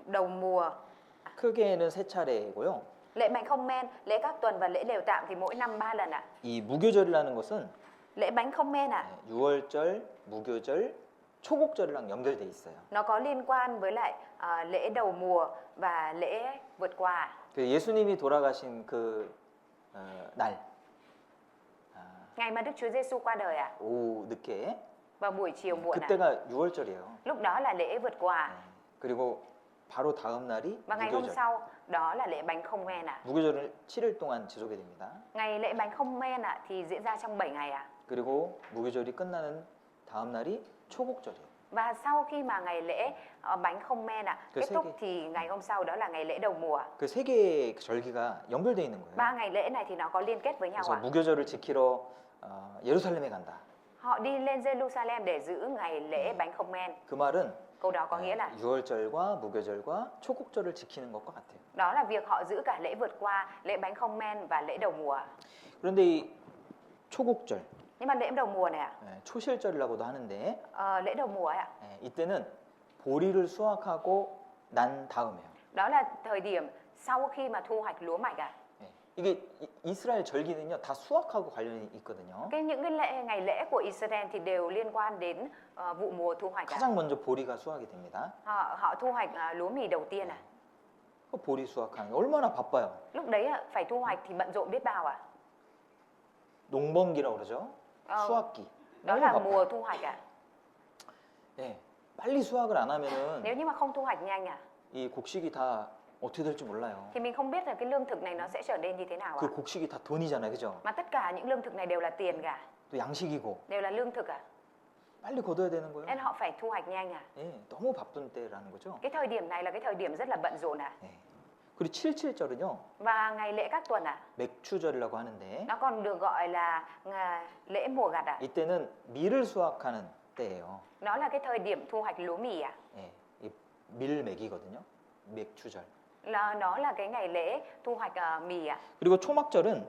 đầu mùa, 크게는 3차례고요. lễ bánh không men, lễ các tuần và lễ lều tạm thì mỗi năm 3 lần ạ. 이 무교절이라는 것은 Lễ bánh không men ạ, 6월절, 무교절, 초곡절이랑 연결돼 있어요. nó có liên quan với lại lễ đầu mùa và lễ vượt qua. 그 예수님이 돌아가신 그 날 Ngày mà Đức Chúa Giêsu qua đời ạ, 오후 늦게 vào buổi chiều muộn ạ. 그때가 6월절이에요. Lúc đó là lễ vượt qua. 그리고 바로 다음 날이 Và ngày hôm 무교절. sau đó là lễ bánh không men ạ. 무교절은 7일 동안 지속이 됩니다. Ngày lễ bánh không men ạ thì diễn ra trong 7 ngày ạ. 그리고 무교절이 끝나는 다음 날이 초곡절이에요. Và sau khi mà ngày lễ bánh không men ạ Cái kết thế thúc kỷ. thì ngày hôm sau đó là ngày lễ đầu mùa. 그 세 개의 절기가 연결되어 있는 거예요. 3 ngày lễ này thì nó có liên kết với nhau 그래서 ạ. 무교절을 지키러 예루살렘에 간다. Họ đi lên Jerusalem để giữ ngày lễ bánh không men. 그 말은 Câu đó có nghĩa là 6월절과 무교절과 초곡절을 지키는 것과 같아요. đó là việc họ giữ cả lễ vượt qua, lễ bánh không men và lễ đầu mùa. 그런데 이 초곡절, Nhưng mà lễ đầu mùa này ạ, 초실절이라고도 하는데 lễ đầu mùa ấy ạ, 이때는 보리를 수확하고 난 다음에요. đó là thời điểm sau khi mà thu hoạch lúa mạch ạ. 이게 이스라엘 절기는요 다 수확하고 관련이 있거든요. Những cái ngày lễ của Israel thì đều liên quan đến vụ mùa thu hoạch ạ. 가장 먼저 보리가 수확이 됩니다. Họ thu hoạch lúa mì đầu tiên ạ. 그 보리 수확하는 게 얼마나 바빠요. Lúc đấy ạ, phải thu hoạch thì bận rộn biết bao ạ. 농번기라고 그러죠. 수확기. Đó 너무 là 바빠요. mùa thu hoạch ạ. 예, 빨리 수확을 안 하면은 Nếu như mà không thu hoạch nhanh ạ 이 곡식이 다 어떻게 될지 몰라요. thì mình không biết là cái lương thực này nó sẽ trở nên như thế nào ạ. 그 곡식이 다 돈이잖아요, 그죠? Mà tất cả những lương thực này đều là tiền cả, 또 양식이고 đều là lương thực ạ. 빨리 거둬야 되는 거예요. Nên họ phải thu hoạch nhanh ạ. 예, 너무 바쁜 때라는 거죠. Cái thời điểm này là cái thời điểm rất là bận rộn ạ. 예. 그리고 칠칠절은요 Và ngày lễ các tuần ạ, 맥추절이라고 하는데 nó còn được gọi là lễ mùa gặt ạ. 이때는 밀을 수확하는 때예요. Nó là cái thời điểm thu hoạch lúa mì ạ. 예, 이 밀맥이거든요. 맥추절. Nó là cái ngày lễ thu hoạch mì ạ. 그리고 초막절은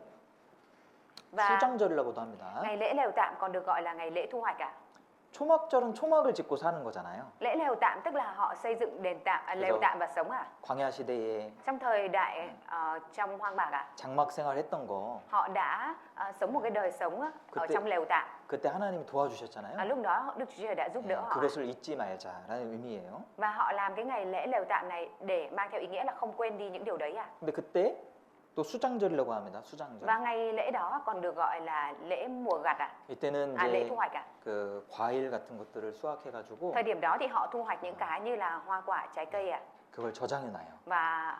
Và 수장절이라고도 합니다. ngày lễ lều tạm còn được gọi là ngày lễ thu hoạch ạ. 초막절은 초막을 짓고 사는 거잖아요. Lễ lều tạm tức là họ xây dựng đền tạm, lều tạm và sống ạ. 광야 시대에 Trong thời đại trong hoang mạc ạ, 장막 생활했던 거 họ đã sống một cái đời sống ở K때- trong lều tạm. 그때 하나님이 도와주셨잖아요. Lúc đó Đức Chúa Trời đã giúp 예, đỡ họ 그것을 잊지 말자라는 의미예요. và họ làm cái ngày lễ lều tạm này để mang theo ý nghĩa là không quên đi những điều đấy ạ. 근데 그때 또 수장절이라고 합니다. 수장절. Và ngày lễ đó còn được gọi là lễ mùa gặt ạ, 이때는 lễ 이제 thu hoạch ạ. 그 과일 같은 것들을 수확해가지고 Thời điểm đó thì họ thu hoạch những cái như là hoa quả, trái cây ạ 그걸 저장해놔요. và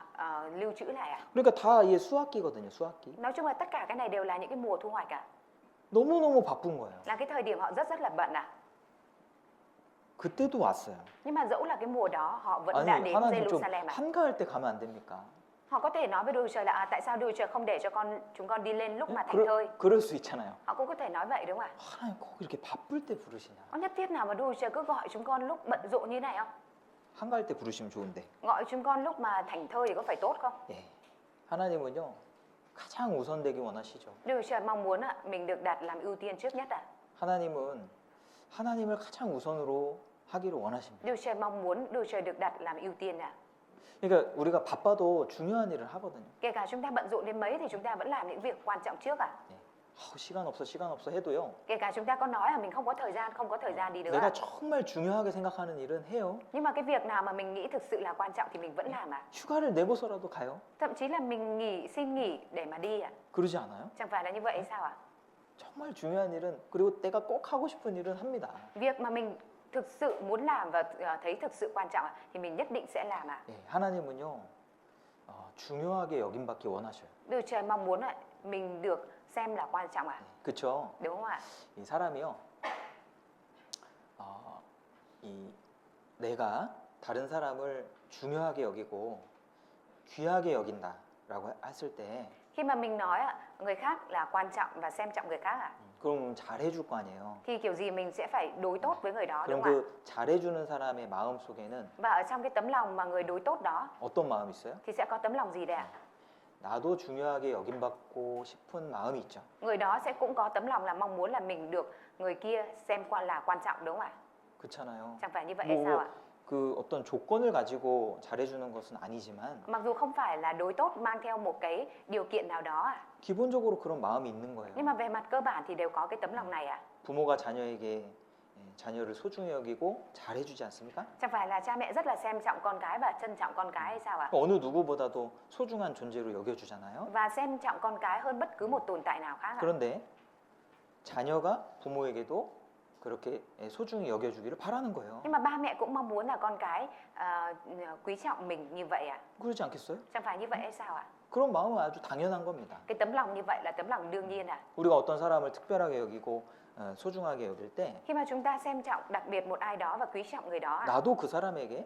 lưu trữ lại ạ. 그러니까 다 이게 수확기거든요. 수확기. Nói chung là tất cả cái này đều là những cái mùa thu hoạch ạ. 너무너무 바쁜 거예요. Là cái thời điểm họ rất là bận ạ. 그때도 왔어요. Nhưng mà dẫu là cái mùa đó họ vẫn đã 아니 đến 하나님 좀 Jerusalem ạ. 한가할 때 가면 안 됩니까? Họ có thể nói với Đức Chúa Trời là tại sao Đức Chúa Trời không để cho chúng con đi lên lúc mà thành thơi. 그럴 수 있잖아요. Họ cũng có thể nói vậy đúng không ạ? 하나님 꼭 이렇게 바쁠 때 부르시냐? Có nhất thiết nào mà Đức Chúa Trời cứ gọi chúng con lúc bận rộn như này không? 한가할 때 부르시면 좋은데. Gọi chúng con lúc mà thảnh thơi thì có phải tốt không? 예. 하나님은요. 가장 우선되기 원하시죠. Đức Chúa Trời mong muốn mình được đặt làm ưu tiên trước nhất ạ. 하나님은 하나님을 가장 우선으로 하기를 원하십니다. Đức Chúa Trời mong muốn Đức Chúa Trời được đặt làm ưu tiên ạ. 그러니까 우리가 바빠도 중요한 일을 하거든요. Kể cả chúng ta bận rộn đến mấy thì chúng ta vẫn làm những việc quan trọng trước ạ. 예. 시간 없어 해도요. Kể cả chúng ta có nói là mình không có thời gian đi nữa 내가 ạ. 정말 중요하게 생각하는 일은 해요. Nhưng mà cái việc nào mà mình nghĩ thực sự là quan trọng thì mình vẫn làm ạ. 휴가를 내고서라도 가요. Thậm chí là mình xin nghỉ để mà đi ạ. 그러지 않아요? Chẳng phải là như vậy hay sao ạ? 정말 중요한 일은 그리고 내가 꼭 하고 싶은 일은 합니다. Việc mà mình thực sự muốn làm và thấy thực sự quan trọng thì mình nhất định sẽ làm ạ. 예, 하나님은요. 중요하게 여김받기 원하셔요. Đức Trời mong muốn mình được xem là quan trọng ạ. 그렇죠? Đúng không ạ? 이 사람이요. 이 내가 다른 사람을 중요하게 여기고 귀하게 여긴다라고 했을 때 Khi mà mình nói người khác là quan trọng và xem trọng người khác ạ, 그럼 잘해줄 거 아니에요. thì kiểu gì mình sẽ phải đối tốt với người đó, 그럼 đúng không ạ? 그 잘해주는 사람의 마음 속에는 Và ở trong cái tấm lòng mà người đối tốt đó 어떤 마음이 있어요? thì sẽ có tấm lòng gì đây ạ? 나도 중요하게 여김받고 싶은 마음이 있죠. Người đó sẽ cũng có tấm lòng là mong muốn là mình được người kia xem là quan trọng, đúng không ạ? 그렇잖아요. Chẳng phải như vậy hay sao ạ? 그 어떤 조건을 가지고 잘해주는 것은 아니지만 Mặc dù không phải là đối tốt mang theo một cái điều kiện nào đó ạ, 기본적으로 그런 마음이 있는 거예요. nhưng mà về mặt cơ bản thì đều có cái tấm lòng này ạ. 부모가 자녀에게 자녀를 소중히 여기고 잘해주지 않습니까? Chẳng phải là cha mẹ rất là xem trọng con cái và trân trọng con cái hay sao ạ? 어느 누구보다도 소중한 존재로 여겨주잖아요. Và xem trọng con cái hơn bất cứ một tồn tại nào khác ạ. 그런데 자녀가 부모에게도 그렇게 소중히 여겨주기를 바라는 거예요. Nhưng mà ba mẹ cũng mong muốn là con cái quý trọng mình như vậy ạ. 그러지 않겠어요? Chẳng phải như vậy hay sao ạ? 그런 마음은 아주 당연한 겁니다. Cái tấm lòng như vậy là tấm lòng đương nhiên ạ. 우리가 어떤 사람을 특별하게 여기고 소중하게 여길 때 Khi mà chúng ta xem trọng đặc biệt một ai đó và quý trọng người đó ạ, 나도 그 사람에게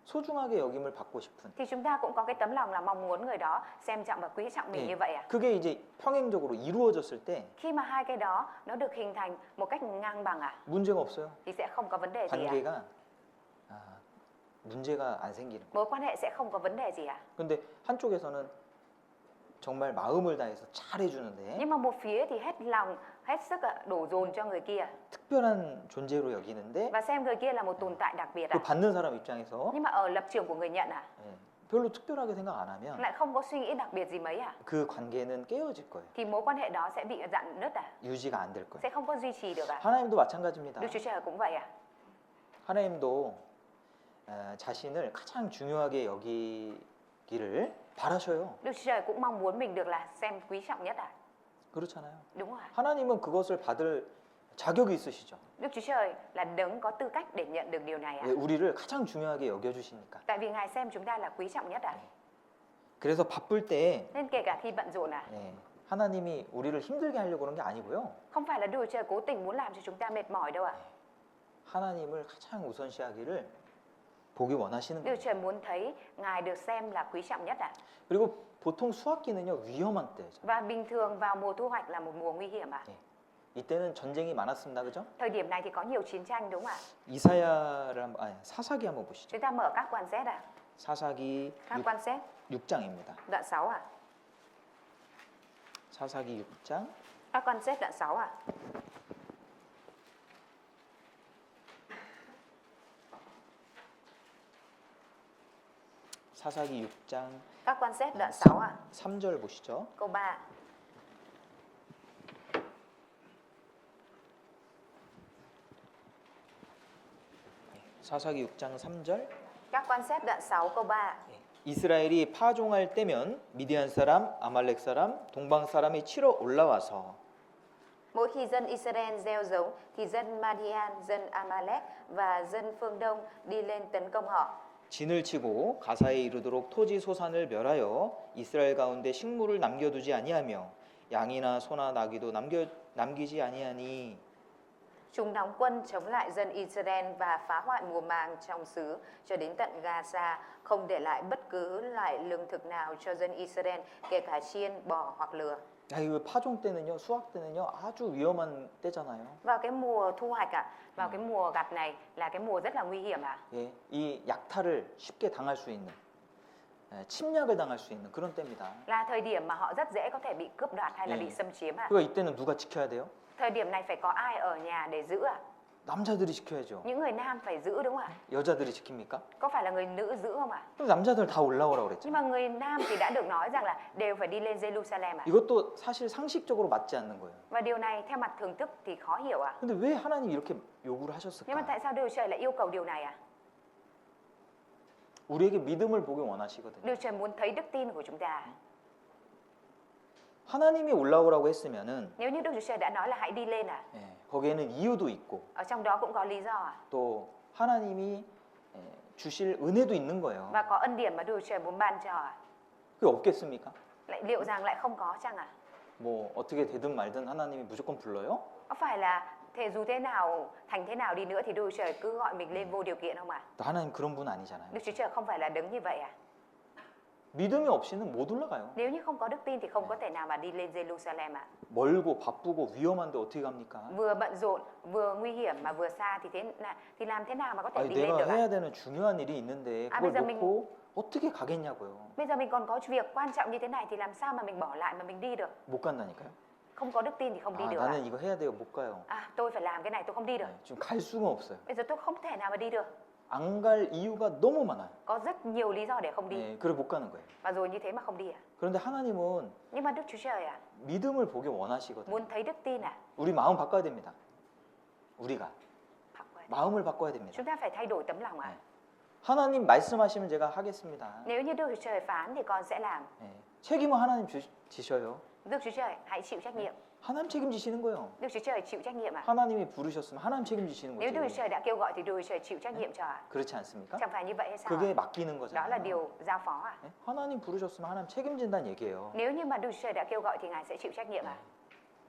소중하게 여김을 받고 싶은 thì chúng ta cũng có cái tấm lòng là mong muốn người đó xem trọng và quý trọng mình 예, như vậy ạ. 그게 이제 평행적으로 이루어졌을 때 Khi mà hai cái đó nó được hình thành một cách ngang bằng ạ, 문제가 없어요. thì sẽ không có vấn đề gì ạ. 관계가 문제가 안 생기는 거예요. Mối quan hệ sẽ không có vấn đề gì ạ. 근데 한쪽에서는 정말 마음을 다해서 잘해주는데 Nhưng mà một phía thì hết lòng, hết sức đổ dồn cho người kia 특별한 존재로 여기는데 và xem người kia là một tồn tại đặc biệt 그 ạ. 받는 사람 입장에서 Nhưng mà ở lập trường của người nhận ạ, 별로 특별하게 생각 안 하면 lại không có suy nghĩ đặc biệt gì mấy ạ, 그 관계는 깨어질 거예요. thì mối quan hệ đó sẽ bị dạn nứt ạ, 유지가 안 될 거예요. sẽ không có duy trì được ạ. 하나님도 마찬가지입니다. Đức Chúa Trời cũng vậy ạ. 하나님도 자신을 가장 중요하게 여기기를 바라셔요. Đức Chúa Trời cũng mong muốn mình được là xem quý trọng nhất ạ. 그렇잖아요. Đúng rồi ạ. 하나님은 그것을 받을 자격이 있으시죠. Đức Chúa Trời là đấng có tư cách để nhận được điều này ạ. 왜 우리를 가장 중요하게 여겨주시니까. Tại vì Ngài xem chúng ta là quý trọng nhất ạ. 그래서 바쁠 때 Nên kể cả khi bận rộn ạ, 하나님이 우리를 힘들게 하려고 그런 게 아니고요. không phải là Đức Chúa Trời cố tình muốn làm cho chúng ta mệt mỏi đâu ạ. 하나님을 가장 우선시하기를 보기 원하시는 Đức 거예요. Chúa Trời muốn thấy Ngài được xem là quý trọng nhất ạ. 그리고 보통 수확기는요 위험한 때죠. Và bình thường vào mùa thu hoạch là một mùa nguy hiểm ạ. 이때는 전쟁이 많았습니다, 그죠? Thời điểm này thì có nhiều chiến tranh, đúng không ạ? 이사야를 사사기 한번 보시죠. Chúng ta mở các quan xét ạ. 사사기 Các quan xét 6장입니다. đoạn 6 ạ. 사사기 6장 Các quan xét đoạn 6 ạ. 사사기 6장 Các quan xét đoạn 6 ạ. 3절 보시죠. Câu 3. 사사기 6장 3절 Các quan xét đoạn 6 câu 3. 이스라엘이 파종할 때면 미디안 사람, 아말렉 사람, 동방 사람이 치러 올라와서 Mỗi khi dân Israel gieo giống thì dân Madian, dân Amalek và dân phương Đông đi lên tấn công họ. 진을 치고 가사에 이르도록 토지 소산을 멸하여 이스라엘 가운데 식물을 남겨두지 아니하며 양이나 소나 나귀도 남기지 아니하니 Chúng đóng quân chống lại dân Israel và phá hoại mùa màng trong xứ cho đến tận Gaza, không để lại bất cứ loại lương thực nào cho dân Israel, kể cả chiên, bò hoặc lừa. 야, 이거 파종 때는요, 수확 때는요 아주 위험한 때잖아요. Vào cái mùa thu hoạch vào cái mùa gặt này là cái mùa rất là nguy hiểm 예, 이 약탈을 쉽게 당할 수 있는, 침략을 당할 수 있는 그런 때입니다. Là thời điểm mà họ rất dễ có thể bị cướp đoạt hay là 네. bị xâm chiếm 그러니까 이때는 누가 지켜야 돼요? Thời điểm này phải có ai ở nhà để giữ 남자들이 지켜야죠. Những người nam phải giữ đúng không ạ? 여자들이 지킵니까? Có phải là người nữ giữ không ạ? 그럼 남자들 다 올라오라고 Nhưng 그랬죠. mà người nam thì đã được nói rằng là đều phải đi lên Jerusalem 이것도 사실 상식적으로 맞지 않는 거예요. Và điều này theo mặt thường thức thì khó hiểu 근데 왜 하나님이 이렇게 요구를 Nhưng mà 하셨을까? tại sao Đức Chúa Trời lại yêu cầu điều này 우리에게 믿음을 보기 원하시거든요. Đức Chúa Trời muốn thấy đức tin của chúng ta. 하나님이 올라오라고 했으면은 Nếu như Đức Chúa Trời đã nói là hãy đi lên 예, 거기에는 이유도 있고 Ở trong đó cũng có lý do 또 하나님이 주실 은혜도 있는 거예요. Và có ân điển mà Đức Chúa Trời muốn ban cho 그게 없겠습니까? Lại liệu rằng lại không có chăng 뭐 어떻게 되든 말든 하나님이 무조건 불러요? Có phải là dù thế nào, thành thế nào đi nữa thì Đức Chúa Trời cứ gọi mình lên vô điều kiện không 또 하나님 그런 분 아니잖아요. Đức Chúa Trời không phải là đứng như vậy 믿음이 없이는 못 올라가요. Nếu như không có đức tin thì không có thể nào mà đi lên Jerusalem 멀고 바쁘고 위험한데 어떻게 갑니까? Vừa bận rộn, vừa nguy hiểm mà vừa xa thì làm thế nào mà có thể 아니, đi lên 내가 được 해야 되는 중요한 일이 있는데 아, 그걸 bây giờ mình- 놓고 어떻게 가겠냐고요. Bây giờ mình còn có việc quan trọng như thế này thì làm sao mà mình bỏ lại mà mình đi được 못 간다니까요. Không có đức tin thì không đi 아, được 나는 이거 해야 돼요. 못 가요. Tôi phải làm cái này tôi không đi được 네, 지금 갈 수가 없어요. Bây giờ tôi không thể nào mà đi được 안 갈 이유가 너무 많아요. Có rất nhiều lý do để không đi 네, 그래 못 가는 거예요. Và rồi như thế mà không đi 그런데 하나님은 Nhưng mà Đức Chúa Trời 믿음을 보기 원하시거든요. muốn thấy đức tin 우리 마음 바꿔야 됩니다. 우리가 Hoặc- 마음을 바꿔야 됩니다. Chúng ta phải thay đổi tấm lòng 네. 하나님 말씀하시면 제가 하겠습니다. Nếu như Đức Chúa Trời phán thì con sẽ làm 네, 책임은 하나님 지셔요. Đức Chúa Trời hãy chịu trách nhiệm 하나님 책임지시는 거예요. Đức Chúa Trời chịu trách nhiệm 하나님이 부르셨으면 하나님 책임지시는 Nếu Đức Chúa 거죠. Trời đã kêu gọi thì Đức Chúa Trời chịu trách nhiệm cho 그렇지 않습니까? Chẳng phải như vậy hay sao 그게 맡기는 Đó 거잖아요. là điều giao phó 네? 하나님 부르셨으면 하나님 책임진다는 얘기예요. Nếu như mà Đức Chúa Trời đã kêu gọi thì Ngài sẽ chịu trách nhiệm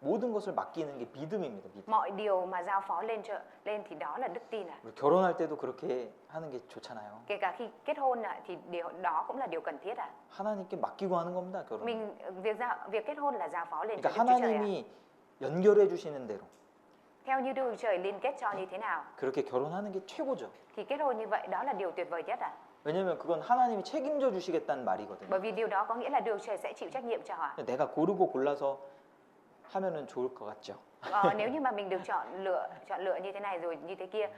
모든 것을 맡기는 게 믿음입니다. 믿음. Mọi điều mà giao phó lên thì đó là đức tin 우리 결혼할 때도 그렇게 하는 게 좋잖아요. Kể cả khi kết hôn thì điều đó cũng là điều cần thiết 하나님께 맡기고 하는 겁니다. 결혼. Mình việc kết hôn là giao phó lên cho 그러니까 Đức Chúa Trời 하나님이 연결해 주시는 대로 Theo như Đức Chúa Trời liên kết cho như thế nào 그렇게 결혼하는 게 최고죠. thì kết hôn như vậy đó là điều tuyệt vời nhất 왜냐면 그건 하나님이 책임져 주시겠다는 말이거든요. Bởi vì điều đó có nghĩa là Đức Chúa Trời sẽ chịu trách nhiệm cho 내가 고르고 골라서 하면은 좋을 것 같죠. Nếu như mà mình được chọn lựa như thế này rồi như thế kia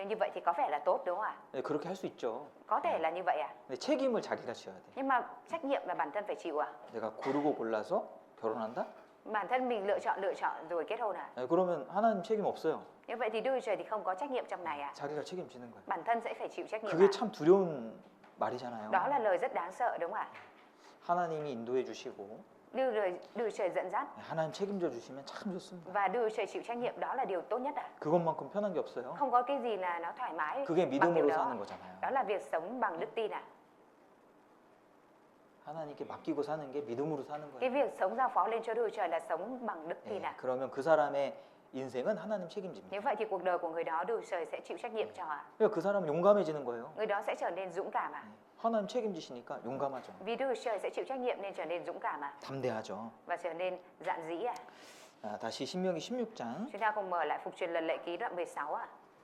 như vậy thì có vẻ là tốt đúng không ạ? 네, 그렇게 할 수 있죠. Có thể là như vậy 근데 책임을 자기가 져야 돼. Nhưng mà trách nhiệm là bản thân phải chịu 내가 고르고 골라서 결혼한다? Bản thân mình lựa chọn rồi kết hôn 네, 그러면 하나님 책임 없어요. Như vậy thì Đức Chúa Trời thì không có trách nhiệm trong này 자기가 책임지는 거예요. Bản thân sẽ phải chịu trách nhiệm 그게 참 두려운 말이잖아요. Đó là lời rất đáng sợ đúng không ạ? 하나님이 인도해 주시고 Đức Chúa Trời dẫn dắt 하나님 책임져 주시면 참 좋습니다. và Đức Chúa Trời chịu trách nhiệm đó là điều tốt nhất 그것만큼 편한 게 없어요. Không có cái gì là nó thoải mái 그게 bằng điều 믿음으로 đó 사는 거잖아요. Đó là việc sống bằng đức tin 하나님께 맡기고 사는 게 믿음으로 사는 Cái 거예요. việc sống giao phó lên cho Đức Chúa Trời là sống bằng đức tin 네, 그러면 그 사람의 인생은 하나님 책임집니다. Như vậy thì cuộc đời của người đó Đức Chúa Trời sẽ chịu trách nhiệm cho 그러니까 그 사람은 용감해지는 거예요. Người đó sẽ trở nên dũng cảm 하나님 책임지시니까 용감하죠. Vì Đức Chúa Trời sẽ chịu trách nhiệm nên trở nên dũng cảm 담대하죠. Và trở nên dạn dĩ 다시 신명기 16장 Chúng ta cùng mở lại Phục truyền Luật Lệ Ký đoạn 16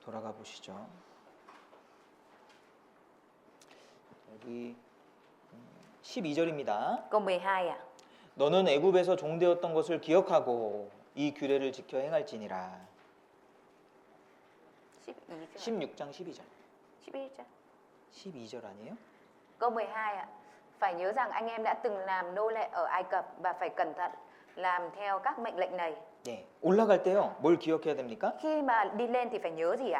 돌아가 보시죠. 여기 12절입니다. Câu 12 너는 애굽에서 종되었던 것을 기억하고 이 규례를 지켜 행할지니라. 16장 12절. 12절 아니에요? Câu 12 Phải nhớ rằng anh em đã từng làm nô lệ ở Ai Cập và phải cẩn thận làm theo các mệnh lệnh này. 네, 올라갈 때요. 뭘 기억해야 됩니까? Khi mà đi lên thì phải nhớ gì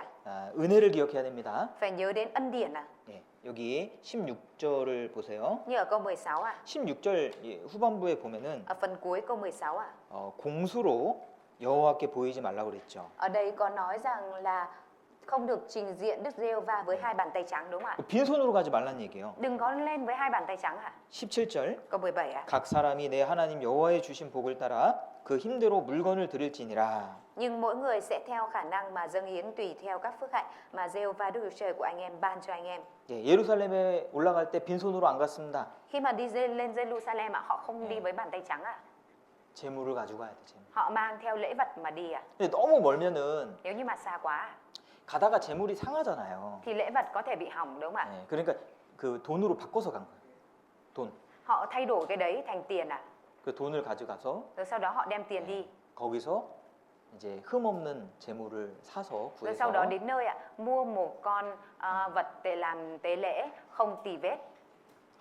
은혜를 기억해야 됩니다. Phải nhớ đến ân điển 네, 여기 16절을 보세요. Như ở câu 16 16절 후반부에 보면은 Ở phần cuối câu 16 공수로 여호와께 보이지 말라고 그랬죠. Ở đây có nói rằng là không được trình diện Đức Giê-hô-va với hai bàn tay trắng đúng không ạ? 빈손으로 가지 말란 얘기예요. Đừng có lên với hai bàn tay trắng 17절 Câu 17 각 사람이 내 하나님 여호와의 주신 복을 따라 그 힘대로 물건을 드릴지니라. Nhưng mỗi người sẽ theo khả năng mà dâng hiến tùy theo các phước hạnh mà Giê-hô-va Đức Chúa Trời của anh em ban cho anh em. 예, 예루살렘에 올라갈 때 빈손으로 안 갔습니다. Khi mà đi lên Jerusalem họ không đi với bàn tay trắng 재물을 가지고 가야 돼. 재물. Họ mang theo lễ vật mà đi à? 근데 너무 멀면은 Nếu như mà xa quá 가다가 재물이 상하잖아요. thì lễ vật có thể bị hỏng đúng không ạ? 네, 그러니까 그 돈으로 바꿔서 간 거예요. 돈. Họ thay đổi cái đấy thành tiền à? 그 돈을 가져가서 Rồi sau đó họ đem tiền đi. 거기서 이제 흠 없는 재물을 사서 Rồi sau đó 구해서 đến nơi ạ, mua một con vật để làm tế lễ không tì vết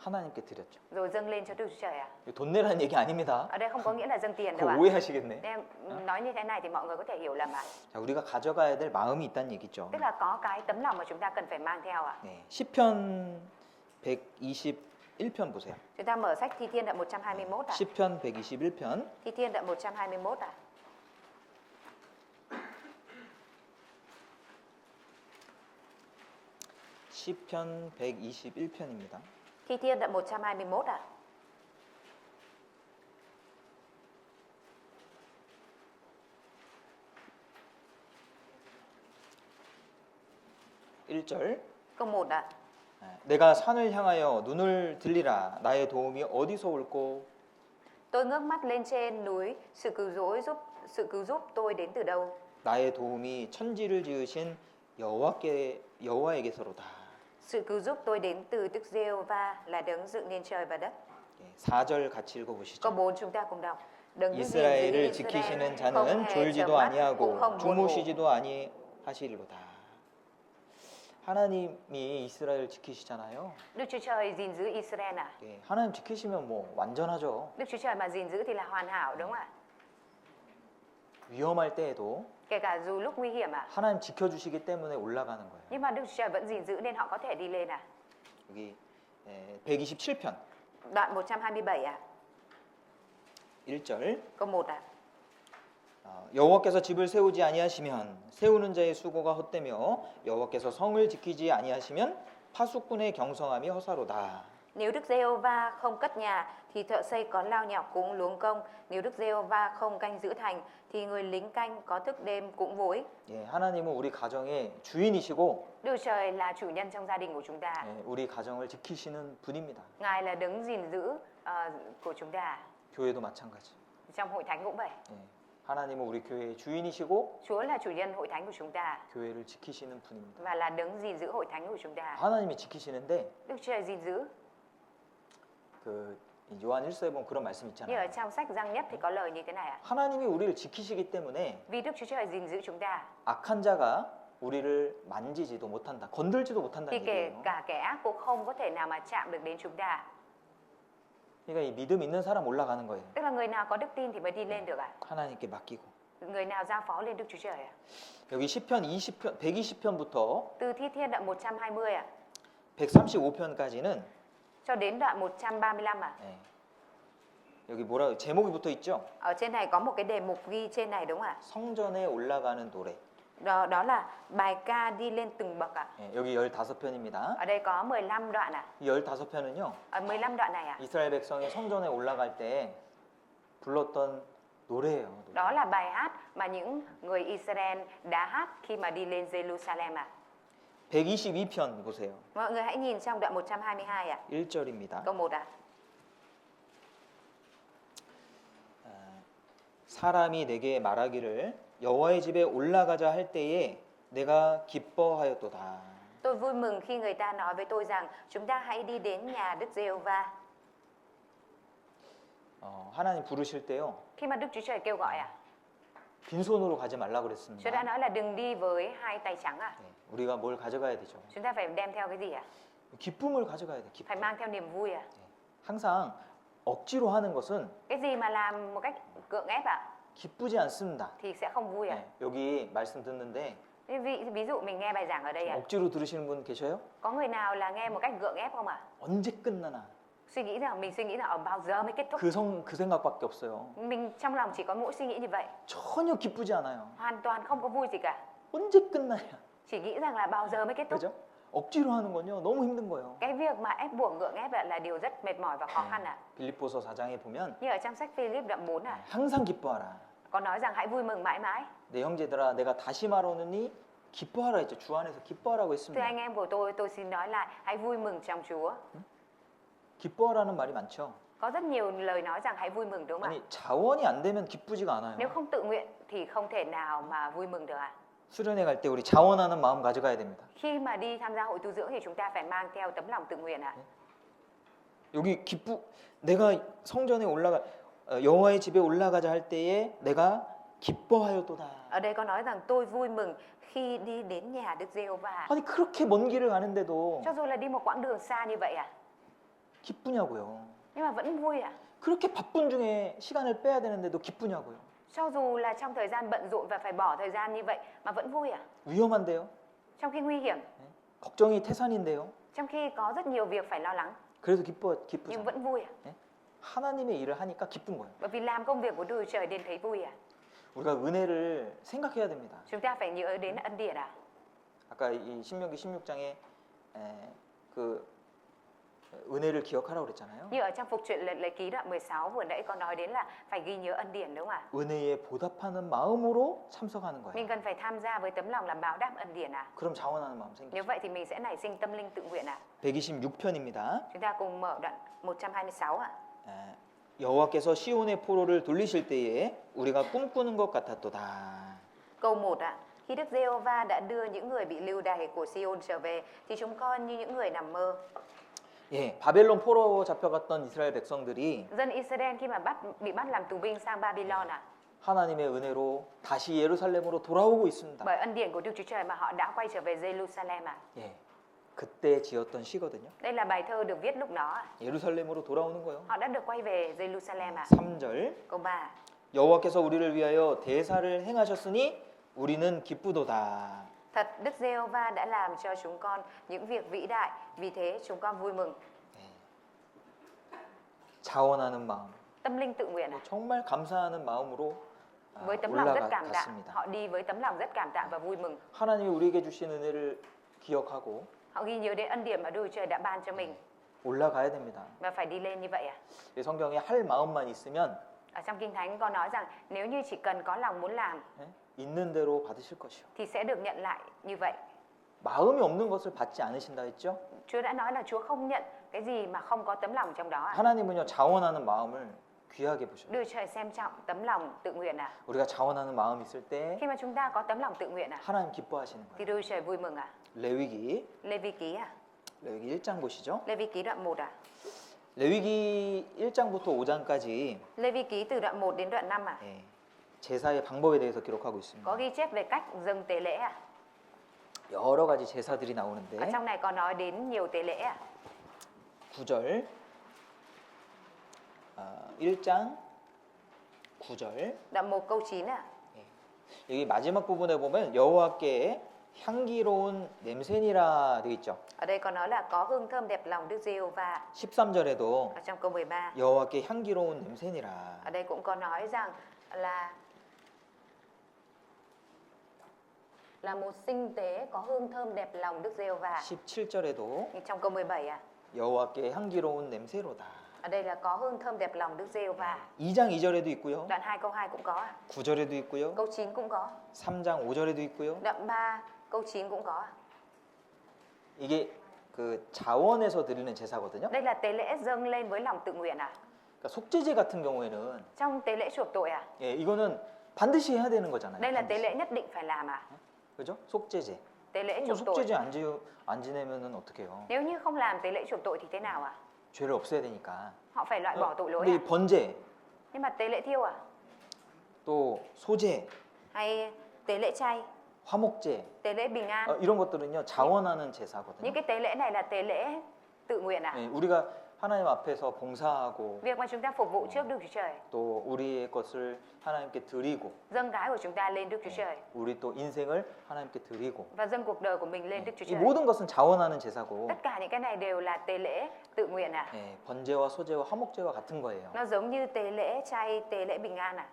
하나님께 드렸죠. rồi dâng lên cho Đức Chúa Trời ạ. 이거 돈 내라는 얘기 아닙니다. Ở đây không có nghĩa là dâng tiền đâu 그거 ạ. 오해하시겠네. Em nói như thế này thì mọi người có thể hiểu lầm ạ. 자, 우리가 가져가야 될 마음이 있다는 얘기죠. Tức là có cái tấm lòng mà chúng ta cần phải mang theo ạ. 네, 시편 121편 보세요. Chúng ta mở sách Thi Thiên đoạn 121 ạ. 시편 121편 Thi Thiên đoạn 121 ạ. 시편 121편입니다. Thi Thiên đoạn 121 ạ. 일 절 Câu 1 ạ. 내가 산을 향하여 눈을 들리라 나의 도움이 어디서 올꼬 Tôi ngước mắt lên trên núi, sự cứu giúp tôi đến từ đâu? 나의 도움이 천지를 지으신 여호와에게서로다. Sự cứu giúp tôi đến từ Đức Giê-hô-va là đấng dựng nên trời và đất. 4절 같이 Câu 읽어보시죠. 4 chúng ta cùng đọc. Đấng gìn giữ 이스라엘을 Israel 지키시는 không 자는 hề 졸지도 chớm mắt, cũng 아니하고 không buồn ngủ. 주무시지도 아니하시리로다. 하나님이 이스라엘 지키시잖아요. Đức Chúa Trời gìn giữ Israel à? 예, 하나님 지키시면 뭐 완전하죠. Đức Chúa Trời mà gìn giữ thì là hoàn hảo đúng không ạ? 위험할 때에도 Kể cả dù lúc nguy hiểm ạ. 하나님 지켜주시기 때문에 올라가는 거예요. Nhưng mà Đức Chúa Trời vẫn gìn giữ nên họ có thể đi lên à? 여기 127편 Đoạn 127 ạ. 1절 Câu 1 ạ. 여호와께서 집을 세우지 아니하시면 세우는 자의 수고가 헛되며 여호와께서 성을 지키지 아니하시면 파수꾼의 경성함이 허사로다. Nếu Đức Giê-hô-va không cất nhà thì thợ xây có lao nhọc cũng luống công. Nếu Đức Giê-hô-va không canh giữ thành thì người lính canh có thức đêm cũng vối. 예, 하나님은 우리 가정의 주인이시고 Đức Chúa Trời là chủ nhân trong gia đình của chúng ta. 예, 우리 가정을 지키시는 분입니다. Ngài là đấng gìn giữ của chúng ta. 교회도 마찬가지. Trong hội thánh cũng vậy. 예, 하나님은 우리 교회의 주인이시고 Chúa là chủ nhân hội thánh của chúng ta 교회를 지키시는 분입니다. và là đấng gìn giữ hội thánh của chúng ta. 하나님이 지키시는데 Đức Chúa Trời gìn giữ. 그 요한 1서에 보면 그런 말씀 Như ở 있잖아요. trong sách Giăng Nhất thì có lời như thế này ạ. 하나님이 우리를 지키시기 때문에 Vì Đức Chúa Trời gìn giữ chúng ta 악한 자가 우리를 만지지도 못한다. 건들지도 못한다는 thì kể 얘기예요. cả kẻ ác cũng không có thể nào mà chạm được đến chúng ta. 그러니까 이 믿음 있는 사람 올라가는 거예요. Tức là người nào có đức tin thì mới đi lên được ạ. 하나님께 맡기고. Người nào giao phó lên Đức Chúa Trời ạ. 여기 시편 120편부터 Từ Thi Thiên đoạn 120 ạ 135편까지는 cho đến đoạn 135 ạ. 여기 뭐라 제목이 붙어 있죠? Ở trên này có một cái đề mục ghi trên này đúng không ạ? 성전에 올라가는 노래. Đó là bài ca đi lên từng bậc ạ. 여기 15편입니다. Ở đây có 15 đoạn ạ. 이 15편은요. Ở 15 đoạn này ạ. 이스라엘 백성이 성전에 올라갈 때 불렀던 노래예요. 노래. Đó là bài hát mà những người Israel đã hát khi mà đi lên Jerusalem ạ. 122편 보세요. Mọi người hãy nhìn trong đoạn 122 ạ. 1절입니다. Câu 1 ạ. 사람이 내게 말하기를 여호와의 집에 올라가자 할 때에 내가 기뻐하였도다. Tôi vui mừng khi người ta nói với tôi rằng chúng ta hãy đi đến nhà Đức Giê-hô-va. 하나님 부르실 때요. Khi mà Đức Chúa Trời kêu gọi ạ, 빈손으로 가지 말라 Chúa đã 그랬습니다. nói là đừng đi với hai tay trắng ạ. 우리가 뭘 가져가야 되죠? Chúng ta phải đem theo cái gì ạ? 기쁨을 가져가야 돼. 기쁨. Phải mang theo niềm vui ạ. 항상 억지로 하는 것은 Cái gì mà làm một cách gượng ép ạ 기쁘지 않습니다. thì sẽ không vui ạ. 여기 말씀 듣는데 Ví dụ mình nghe bài giảng ở đây ạ. 억지로 들으시는 분 계셔요? Có người nào là nghe một cách gượng ép không ạ? 언제 끝나나? Mình suy nghĩ rằng ở bao giờ mới kết thúc. 그 생각밖에 없어요. Mình trong lòng chỉ có mỗi suy nghĩ như vậy. 전혀 기쁘지 않아요. Hoàn toàn không có vui gì cả. 언제 끝나냐? Chỉ nghĩ rằng là bao giờ mới kết thúc. 그죠? 억지로 하는 건요 너무 힘든 거예요. Cái việc mà ép buộc gượng ép là điều rất mệt mỏi và khó khăn ạ. 빌립보서 4장에 보면 Như ở trong sách Philip đoạn 4 ạ, 항상 기뻐하라. có nói rằng hãy vui mừng mãi mãi. 내 형제들아 내가 다시 말하노니 기뻐하라 했죠. 주 안에서 기뻐하라고 Thưa 했습니다. anh em của tôi xin nói lại hãy vui mừng trong Chúa. 기뻐하라는 말이 많죠. Có rất nhiều lời nói rằng hãy vui mừng đúng không ạ? 아니 자원이 안 되면 기쁘지가 않아요. Nếu không tự nguyện thì không thể nào mà vui mừng được ạ. 수련회 갈 때 우리 자원하는 마음 가져가야 됩니다. Khi mà đi tham gia hội tu dưỡng thì chúng ta phải mang theo tấm lòng tự nguyện ạ. 여기 내가 성전에 여호와의 집에 올라가자 할 때에 내가 기뻐하였도다. Ở đây có nói rằng tôi vui mừng khi đi đến nhà Đức Giê-hô-va. 아니 그렇게 먼 길을 가는데도 Cho dù là đi một quãng đường xa như vậy ạ, 기쁘냐고요. nhưng mà vẫn vui ạ. 그렇게 바쁜 중에 시간을 빼야 되는데도 기쁘냐고요. Cho dù là trong thời gian bận rộn và phải bỏ thời gian như vậy mà vẫn vui ạ. 위험한데요. Trong khi nguy hiểm, 걱정이 태산인데요. trong khi có rất nhiều việc phải lo lắng, 그래도 nhưng 기쁘죠. vẫn vui ạ. 하나님의 일을 하니까 기쁜 거예요. Bởi vì làm công việc của Đức Chúa Trời nên thấy vui ạ. 우리가 은혜를 생각해야 됩니다. Chúng ta phải nhớ đến ân điển ạ. 아까 이 신명기 16장에 그 은혜를 기억하라고 그랬잖아요. Như ở trong phục truyện Lệ Ký đoạn 16 vừa nãy có nói đến là phải ghi nhớ ân điển đúng không ạ? 은혜에 보답하는 마음으로 참석하는 Mình 거예요. cần phải tham gia với tấm lòng làm báo đáp ân điển ạ. 그럼 자원하는 마음 Nếu 생기죠. vậy thì mình sẽ nảy sinh tâm linh tự nguyện ạ. 126편입니다. Chúng ta cùng mở đoạn 126 ạ. 여호와께서 시온의 포로를 돌리실 때에 우리가 꿈꾸는 것 같았도다. Câu 1 ạ. Khi Đức Giê-hô-va đã đưa những người bị lưu đày của Sion trở về thì chúng con như những người nằm mơ. 예, 바벨론 포로 잡혀갔던 이스라엘 백성들이 Dân Israel khi mà bị bắt làm tù binh sang Babylon ạ. 하나님의 은혜로 다시 예루살렘으로 돌아오고 있습니다. Bởi ân điển của Đức Chúa Trời mà họ đã quay trở về Jerusalem ạ. 예, 그때 지었던 시거든요. Đây là bài thơ được viết lúc đó ạ. 예루살렘으로 돌아오는 거예요. Họ đã được quay về Jerusalem ạ. 3절 Câu 3. 여호와께서 우리를 위하여 대사를 행하셨으니 우리는 기쁘도다. Thật Đức Giê-hô-va đã làm cho chúng con những việc vĩ đại, vì thế chúng con vui mừng. 자원하는 마음, Tâm linh tự nguyện ạ. 정말 감사하는 마음으로 Với tấm lòng rất cảm tạ, 올라갔습니다. họ đi với tấm lòng rất cảm tạ và vui mừng. 하나님이 우리에게 주신 은혜를 기억하고 Họ ghi nhớ đến ân điển mà Đức Chúa Trời đã ban cho mình 올라가야 됩니다. và phải đi lên như vậy ạ. 이 성경에 할 마음만 있으면 Ở trong Kinh Thánh có nói rằng nếu như chỉ cần có lòng muốn làm 있는 대로 받으실 것이요. thì sẽ được nhận lại như vậy. 마음이 없는 것을 받지 않으신다 했죠? Chúa đã nói là Chúa không nhận cái gì mà không có tấm lòng trong đó ạ. 하나님은요 자원하는 마음을 귀하게 보셔요. Đức Chúa Trời xem trọng tấm lòng tự nguyện ạ. 우리가 자원하는 마음 있을 때 Khi mà chúng ta có tấm lòng tự nguyện ạ 하나님 기뻐하시는 thì 거예요. Đức Chúa Trời vui mừng ạ. 레위기 Lê-vi ký ạ. 레위기 1장 보시죠. Lê-vi ký đoạn 1 ạ. 레위기 1장부터 5장까지 Lê-vi ký từ đoạn 1 đến đoạn 5 ạ. 제사의 방법에 대해서 기록하고 있습니다. Có ghi chép về cách dâng tế lễ ạ. 여러 가지 제사들이 Ở 나오는데 trong này có nói đến nhiều tế lễ ạ. 9절 1장 9절 Đoạn 1 câu 9 ạ. 여기 마지막 부분에 보면 여호와께 향기로운 냄새니라 되어 있죠. Ở đây có nói là có hương thơm đẹp lòng Đức Giê-hô-va. 13절에도 Ở trong câu 13. 여호와께 향기로운 냄새니라. Ở đây cũng có nói rằng là một sinh tế có hương thơm đẹp lòng Đức Giê-hô-va. 17절에도 Nhưng trong câu 17 ạ. 여호와께 향기로운 냄새로다. Ở đây là có hương thơm đẹp lòng Đức Giê-hô-va. 2장 2절에도 있고요. Đoạn 2 câu 2 cũng có ạ. 9절에도 있고요. Câu 9 cũng có. 3장 5절에도 있고요. Đoạn 3 câu 9 cũng có ạ. 이게 그 자원에서 드리는 제사거든요. Đây là tế lễ dâng lên với lòng tự nguyện ạ. 그러니까 속죄제 같은 경우에는 Trong tế lễ chuộc tội ạ. 이거는 반드시 해야 되는 거잖아요. Đây là tế 반드시. lễ nhất định phải làm ạ. 그죠? 속죄제. Tế lễ 뭐 chuộc tội. 속죄제 안 지내면은 어떡해요? Nếu như không làm tế lễ chuộc tội thì thế nào ạ? 죄를 없애야 되니까. Họ phải loại bỏ tội lỗi 근데 ạ. 이 번제 Nhưng mà tế lễ thiêu ạ? 또 소제, Hay tế lễ chay, 화목제 tế lễ bình an? 이런 것들은요 자원하는 제사거든요. Những cái tế lễ này là tế lễ tự nguyện ạ. 우리가 하나님 앞에서 봉사하고 Việc mà chúng ta phục vụ trước Đức Chúa Trời, 또 우리의 것을 하나님께 드리고 dâng cái của chúng ta lên Đức Chúa Trời 우리 또 인생을 하나님께 드리고 và dâng cuộc đời của mình lên Đức Chúa 이 Trời. 모든 것은 자원하는 제사고 Tất cả những cái này đều là tế lễ tự nguyện ạ. 번제와 소제와 화목제와 같은 거예요. Nó giống như tế lễ chay, tế lễ bình an ạ.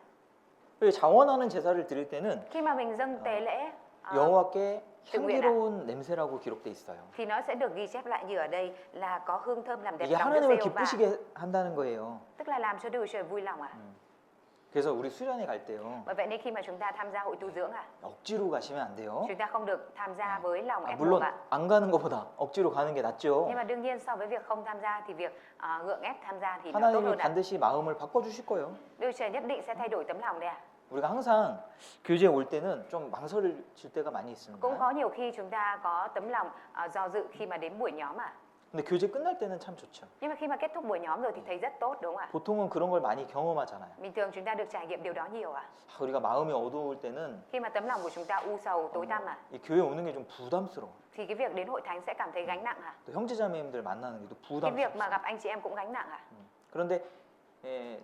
그리고 자원하는 제사를 드릴 때는 Khi mà mình dâng tế lễ 여호와께 tự nguyện 향기로운 냄새라고 기록돼 있어요. thì nó sẽ được ghi chép lại như ở đây là có hương thơm làm đẹp 이게 lòng Đức 하나님을 Giê-hô-va. 기쁘시게 한다는 거예요. Tức là làm cho Đức Chúa Trời vui lòng ạ. 그래서 우리 수련회 갈 때요. Bởi vậy nên khi mà chúng ta tham gia hội tu dưỡng 억지로 가시면 안 돼요. chúng ta không được tham gia với lòng ép buộc 물론 ạ. 안 가는 것보다 억지로 가는 게 낫죠. Nhưng mà đương nhiên so với việc không tham gia thì việc gượng ép tham gia thì nó tốt 하나님이 hơn ạ. 반드시 마음을 바꿔주실 거예요. Đức Trời nhất định sẽ thay đổi tấm lòng đấy ạ. 우리가 항상 교제에 올 때는 좀 망설일 때가 많이 있습니다. Cũng có nhiều khi chúng ta có tấm lòng do dự khi mà đến buổi nhóm ạ. 근데 교제 끝날 때는 참 좋죠. Nhưng mà khi mà kết thúc buổi nhóm rồi thì thấy rất tốt đúng không ạ? 보통은 그런 걸 많이 경험하잖아요. Bình thường chúng ta được trải nghiệm điều đó nhiều ạ. 우리가 마음이 어두울 때는 Khi mà tấm lòng của chúng ta u sầu, tối tăm ạ, 이 교회 오는 게 좀 부담스러워. thì cái việc đến hội thánh sẽ cảm thấy gánh nặng ạ. 또 형제자매님들 만나는 게도 Cái việc 부담스러워. mà gặp anh chị em cũng gánh nặng ạ. 그런데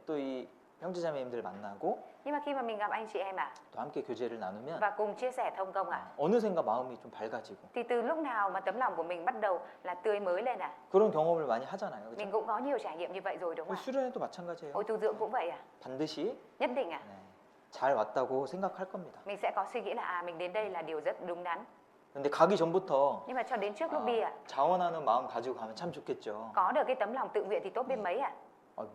또 이 형제자매님들 만나고 Nhưng mà khi mà mình gặp anh chị em ạ 또 함께 교제를 나누면 và cùng chia sẻ thông công ạ, 어느샌가 마음이 좀 밝아지고 thì từ lúc nào mà tấm lòng của mình bắt đầu là tươi mới lên ạ. 그런 경험을 많이 하잖아요. 그죠? Mình cũng có nhiều trải nghiệm như vậy rồi đúng không ạ? 수련회도 마찬가지예요. Hội tu dưỡng cũng vậy ạ. 반드시 Nhất định ạ. 잘 왔다고 생각할 겁니다. Mình sẽ có suy nghĩ là mình đến đây là điều rất đúng đắn. 근데 가기 전부터 Nhưng mà cho đến trước lúc đi ạ, 자원하는 마음 가지고 가면 참 좋겠죠. có được cái tấm lòng tự nguyện thì tốt biết mấy ạ.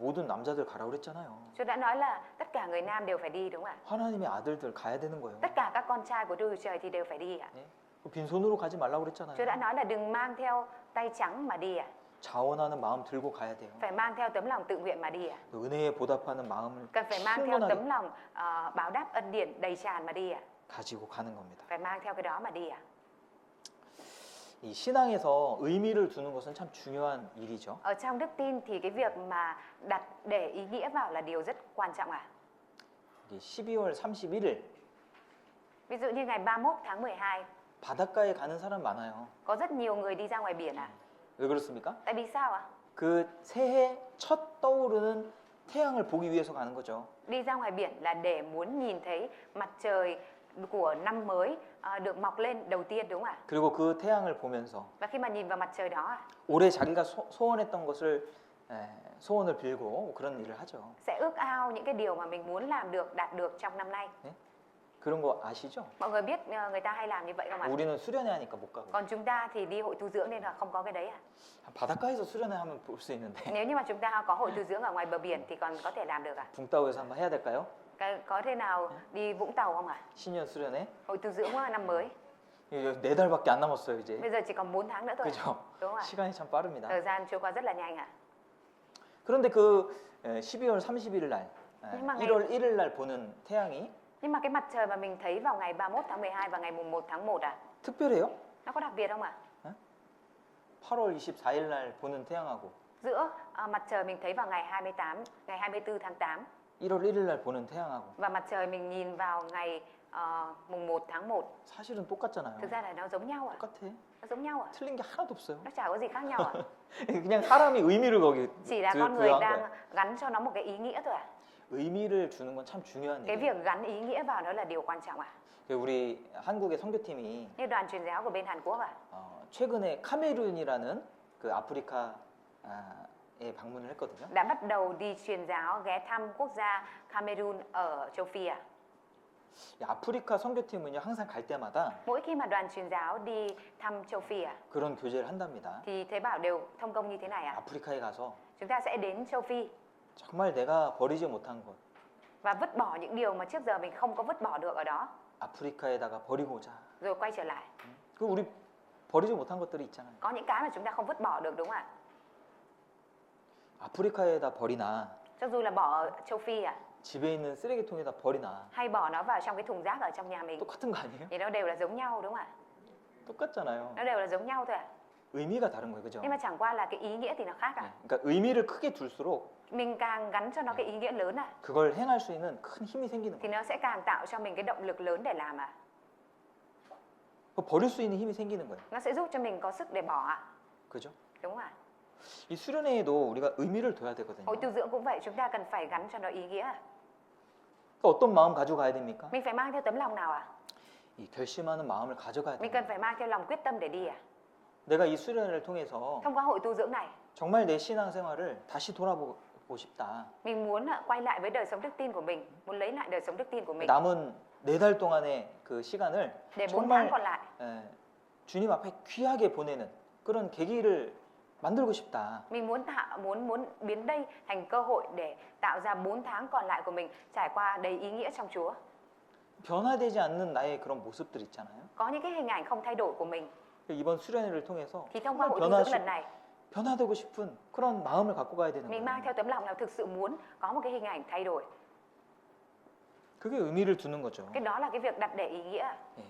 모든 남자들 가라고 그랬잖아요. Tôi đã nói là tất cả người nam đều phải đi đúng không ạ? 하나님의 아들들 가야 되는 거예요. Tất cả các con trai của Đức Chúa Trời thì đều phải đi ạ. 빈손으로 가지 말라고 그랬잖아요. Tôi đã nói là đừng mang theo tay trắng mà đi ạ. 자원하는 마음 들고 가야 돼요. Phải mang theo tấm lòng tự nguyện mà đi ạ. 또 은혜에 보답하는 마음을 Cần phải mang theo 충분하게 tấm lòng báo đáp ân điển đầy tràn mà đi ạ. 가지고 가는 겁니다. Phải mang theo cái đó mà đi ạ. 이 신앙에서 의미를 두는 것은 참 중요한 일이죠. Ở trong đức tin thì cái việc mà đặt để ý nghĩa vào là điều rất quan trọng ạ. 이게 12월 31일 Ví dụ như ngày 31 tháng 12 바닷가에 가는 사람 많아요. có rất nhiều người đi ra ngoài biển ạ. 왜 그렇습니까? Tại vì sao ạ? 그 새해 첫 떠오르는 태양을 보기 위해서 가는 거죠. Đi ra ngoài biển là để muốn nhìn thấy mặt trời của năm mới được mọc lên đầu tiên đúng không ạ? 그리고 그 태양을 보면서 Và khi mà nhìn vào mặt trời đó 올해 자기가 소원했던 것을 소원을 빌고 그런 일을 하죠. sẽ ước ao những cái điều mà mình muốn làm được, đạt được trong năm nay. 그런 거 아시죠? Mọi người biết người ta hay làm như vậy không ạ? 우리는 수련회 하니까 못 가고. Còn chúng ta thì đi hội tu dưỡng nên là không có cái đấy ạ. 바닷가에서 수련회 하면 볼 수 있는데. Nếu như mà chúng ta có hội tu dưỡng ở ngoài bờ biển thì còn có thể làm được ạ. 붕따오에서 한번 해야 될까요? Có thể nào đi Vũng Tàu không ạ? 신년 수련회? Hội tu dưỡng năm mới. 4달밖에 안 남았어요, 이제. Bây giờ chỉ còn 4 tháng nữa thôi. 그죠? Đúng không ạ? 시간이 참 빠릅니다. Thời gian trôi qua rất là nhanh ạ. 그런데 그 12월 31일 날, Nhưng mà 1월 1일 날 보는 태양이 Nhưng mà cái mặt trời mà mình thấy vào ngày 31 tháng 12 và ngày mùng 1 tháng 1 특별해요? nó có đặc biệt không ạ? 8월 24일 날 보는 태양하고 Giữa mặt trời mình thấy vào ngày 28, ngày 24 tháng 8 1월 1일 날 보는 태양하고 và mặt trời mình nhìn vào ngày mùng 1 tháng 1 사실은 똑같잖아요. thực ra là nó giống nhau ạ. 똑같아. Nó giống nhau ạ. 틀린 게 하나도 없어요. Nó chả có gì khác nhau ạ. 그냥 사람이 의미를 거기 Chỉ là con người 부여한 đang 거예요. gắn cho nó một cái ý nghĩa thôi ạ. 의미를 주는 건 참 중요한 Cái 일이에요. việc gắn ý nghĩa vào nó là điều quan trọng ạ. 우리 한국의 선교팀이 Như đoàn truyền giáo của bên Hàn Quốc ạ. 최근에 카메룬이라는 그 아프리카에 방문을 했거든요. Đã bắt đầu đi truyền giáo ghé thăm quốc gia Cameroon ở châu Phi ạ. 이 아프리카 선교팀은요 항상 갈 때마다 Mỗi khi mà đoàn truyền giáo đi thăm châu Phi ạ 그런 교제를 한답니다. thì Thế Bảo đều thông công như thế này ạ. 아프리카에 가서 Chúng ta sẽ đến châu Phi 정말 내가 버리지 못한 것 và vứt bỏ những điều mà trước giờ mình không có vứt bỏ được ở đó 아프리카에다가 버리고자. rồi quay trở lại. 그 우리 버리지 못한 것들이 있잖아요. Có những cái mà chúng ta không vứt bỏ được đúng không ạ? 아프리카에다 버리나 Cho dù là bỏ ở châu Phi ạ 집에 있는 쓰레기통에다 버리나 hay bỏ nó vào trong cái thùng rác ở trong nhà mình 똑같은 거 아니에요? thì nó đều là giống nhau đúng không ạ? 똑같잖아요. Nó đều là giống nhau thôi ạ. 의미가 다른 거예요, 그죠? Nhưng mà chẳng qua là cái ý nghĩa thì nó khác ạ. 그러니까 의미를 크게 둘수록 Mình càng gắn cho nó cái ý nghĩa lớn ạ 그걸 행할 수 있는 큰 힘이 생기는 thì 거예요. nó sẽ càng tạo cho mình cái động lực lớn để làm ạ. 버릴 수 있는 힘이 생기는 거예요. Nó sẽ giúp cho mình có sức để bỏ ạ. 그죠? Đúng không ạ? 이 수련회에도 우리가 의미를 둬야 되거든요. Hội tu dưỡng cũng vậy, chúng ta cần phải gắn cho nó ý nghĩa ạ. 그러니까 어떤 마음 가지고 가야 됩니까? Mình phải mang theo tấm lòng nào ạ? 이 결심하는 마음을 가져가야 Mình 돼요. cần phải mang theo lòng quyết tâm để đi ạ. 내가 이 수련회를 통해서 Thông qua hội tu dưỡng này, 정말 내 신앙생활을 다시 돌아보고 싶다. mình muốn quay lại với đời sống đức tin của mình, muốn lấy lại đời sống đức tin của mình. 남은 4달 동안의 그 시간을 Để 4 tháng 정말 còn lại, 주님 앞에 귀하게 보내는 그런 계기를 만들고 싶다. Mình muốn biến đây thành cơ hội để tạo ra 4 tháng còn lại của mình trải qua đầy ý nghĩa trong Chúa. 변화되지 않는 나의 그런 모습들 있잖아요. Có những cái hình ảnh không thay đổi của mình 이번 수련회를 통해서 thì thông qua 정말 hội tu dưỡng lần này 변화되고 싶은 그런 마음을 갖고 가야 되는 mình 거예요. mang theo tấm lòng là thực sự muốn có một cái hình ảnh thay đổi. 그게 의미를 두는 거죠. Cái đó là cái việc đặt để ý nghĩa. 예.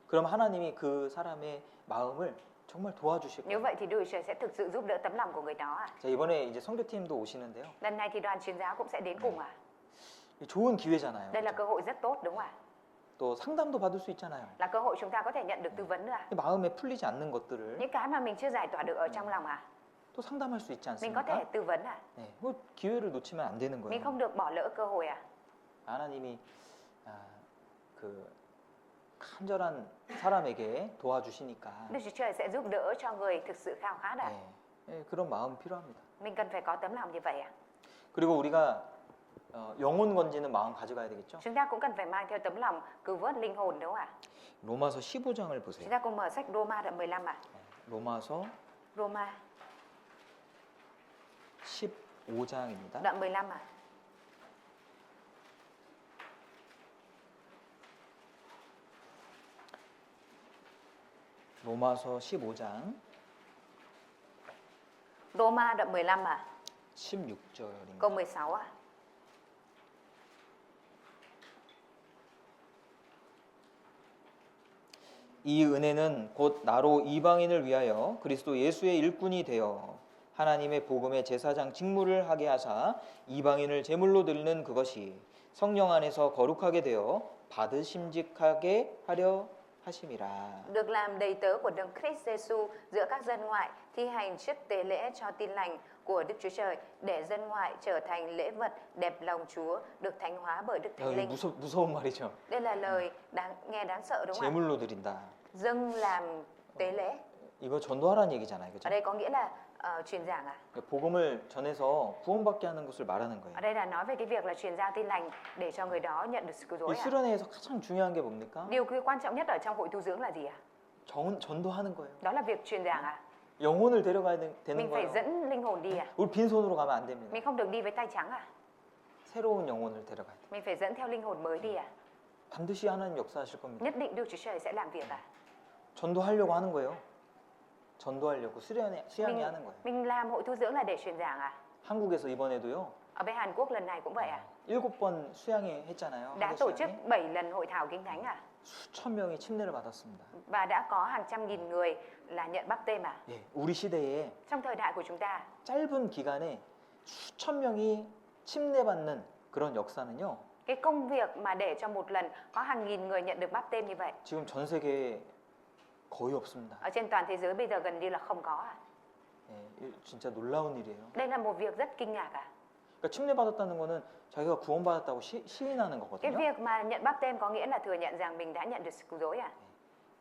그럼 하나님이 그 사람의 마음을 정말 도와주실 Nếu 거예요. vậy thì Đức Chúa Trời sẽ thực sự giúp đỡ tấm lòng của người đó. 자, 이번에 이제 선교팀도 오시는데요. Lần này thì đoàn truyền giáo cũng sẽ đến cùng à. 좋은 기회잖아요. Đây là 그죠? cơ hội rất tốt đúng không ạ? 또 상담도 받을 수 있잖아요. Là cơ hội chúng ta có thể nhận được tư vấn nữa. 이 마음에 풀리지 않는 것들을 Những cái mà mình chưa giải tỏa được ở trong lòng à, 또 상담할 수 있지 mình có thể 않습니까? tư vấn à. 네, 뭐 기회를 놓치면 안 되는 Mình 거예요. không được bỏ lỡ cơ hội à. 하나님이 그 간절한 사람에게 도와주시니까 Đức Chúa Trời sẽ giúp đỡ cho người thực sự khao khát à. 예, 그런 마음 필요합니다. Mình cần phải có tấm lòng như vậy à. 그리고 우리가 영혼 건지는 마음 가져가야 되겠죠? Chúng ta cũng cần phải mang theo tấm lòng cứu vớt linh hồn đúng không ạ? 로마서 15장을 Chúng 보세요. ta cùng mở sách Roma đoạn 15 ạ. 로마서 Roma 15장입니다. đoạn 15 ạ. 로마서 15장 Roma đoạn 15 ạ. 16절입니다. Câu 16 ạ. 이 은혜는 곧 나로 이방인을 위하여 그리스도 예수의 일꾼이 되어 하나님의 복음의 제사장 직무를 하게 하사 이방인을 제물로 드리는 그것이 성령 안에서 거룩하게 되어 받으심직하게 하려 하심이라. Được làm đầy tớ của Đấng Christ Giêsu giữa các dân ngoại, thi hành chức tế lễ cho tin lành của Đức Chúa Trời, để dân ngoại trở thành lễ vật đẹp lòng Chúa, được thánh hóa bởi Đức 야, Thánh 이거 Linh. 무서운 말이죠. Đây là lời nghe đáng sợ đúng không ạ? 제물로 드린다. Dâng làm tế lễ. 이거 전도하라는 얘기잖아요. 그죠? Ở đây có nghĩa là truyền giảng à? 복음을 전해서 구원받게 하는 것을 말하는 거예요. Ở đây là nói về cái việc là truyền giao tin lành để cho người đó nhận được sự cứu 이 rỗi à? 수련회에서 가장 중요한 게 뭡니까? Điều quan trọng nhất ở trong hội tu dưỡng là gì à? 전도하는 거예요. Đó là việc truyền giảng à? 영혼을 데려가야 되는 Mình phải 거예요. dẫn linh hồn đi à? 우리 빈손으로 가면 안 됩니다. Mình không được đi với tay trắng à? 새로운 영혼을 데려가야 돼요. Mình phải dẫn theo linh hồn mới đi à? 반드시 하나님 역사하실 겁니다. Nhất định Đức Chúa Trời sẽ làm việc à? 전도하려고 하는 거예요. 전도하려고 수양이 하는 거예요. Mình làm hội tu dưỡng là để truyền giảng à? 한국에서 이번에도요. Ở bên Hàn Quốc lần này cũng vậy à? 7번 수양회 했잖아요. Đã 한국 tổ chức 수양회. 7 lần hội thảo kinh thánh à? 수천 명이 침례를 받았습니다. Và đã có hàng trăm nghìn người là nhận báp têm à? 예, 우리 시대에 Trong thời đại của chúng ta, 짧은 기간에 수천 명이 침례받는 그런 역사는요. cái công việc mà để cho một lần có hàng nghìn người nhận được báp têm như vậy 지금 전 세계에 거의 없습니다. ở trên toàn thế giới bây giờ gần như là không có à? 예, 진짜 놀라운 일이에요. Đây là một việc rất kinh ngạc à? 그러니까 침례받았다는 거는 자기가 구원받았다고 시인하는 Cái 거거든요. việc mà nhận báp têm có nghĩa là thừa nhận rằng mình đã nhận được sự cứu rỗi à?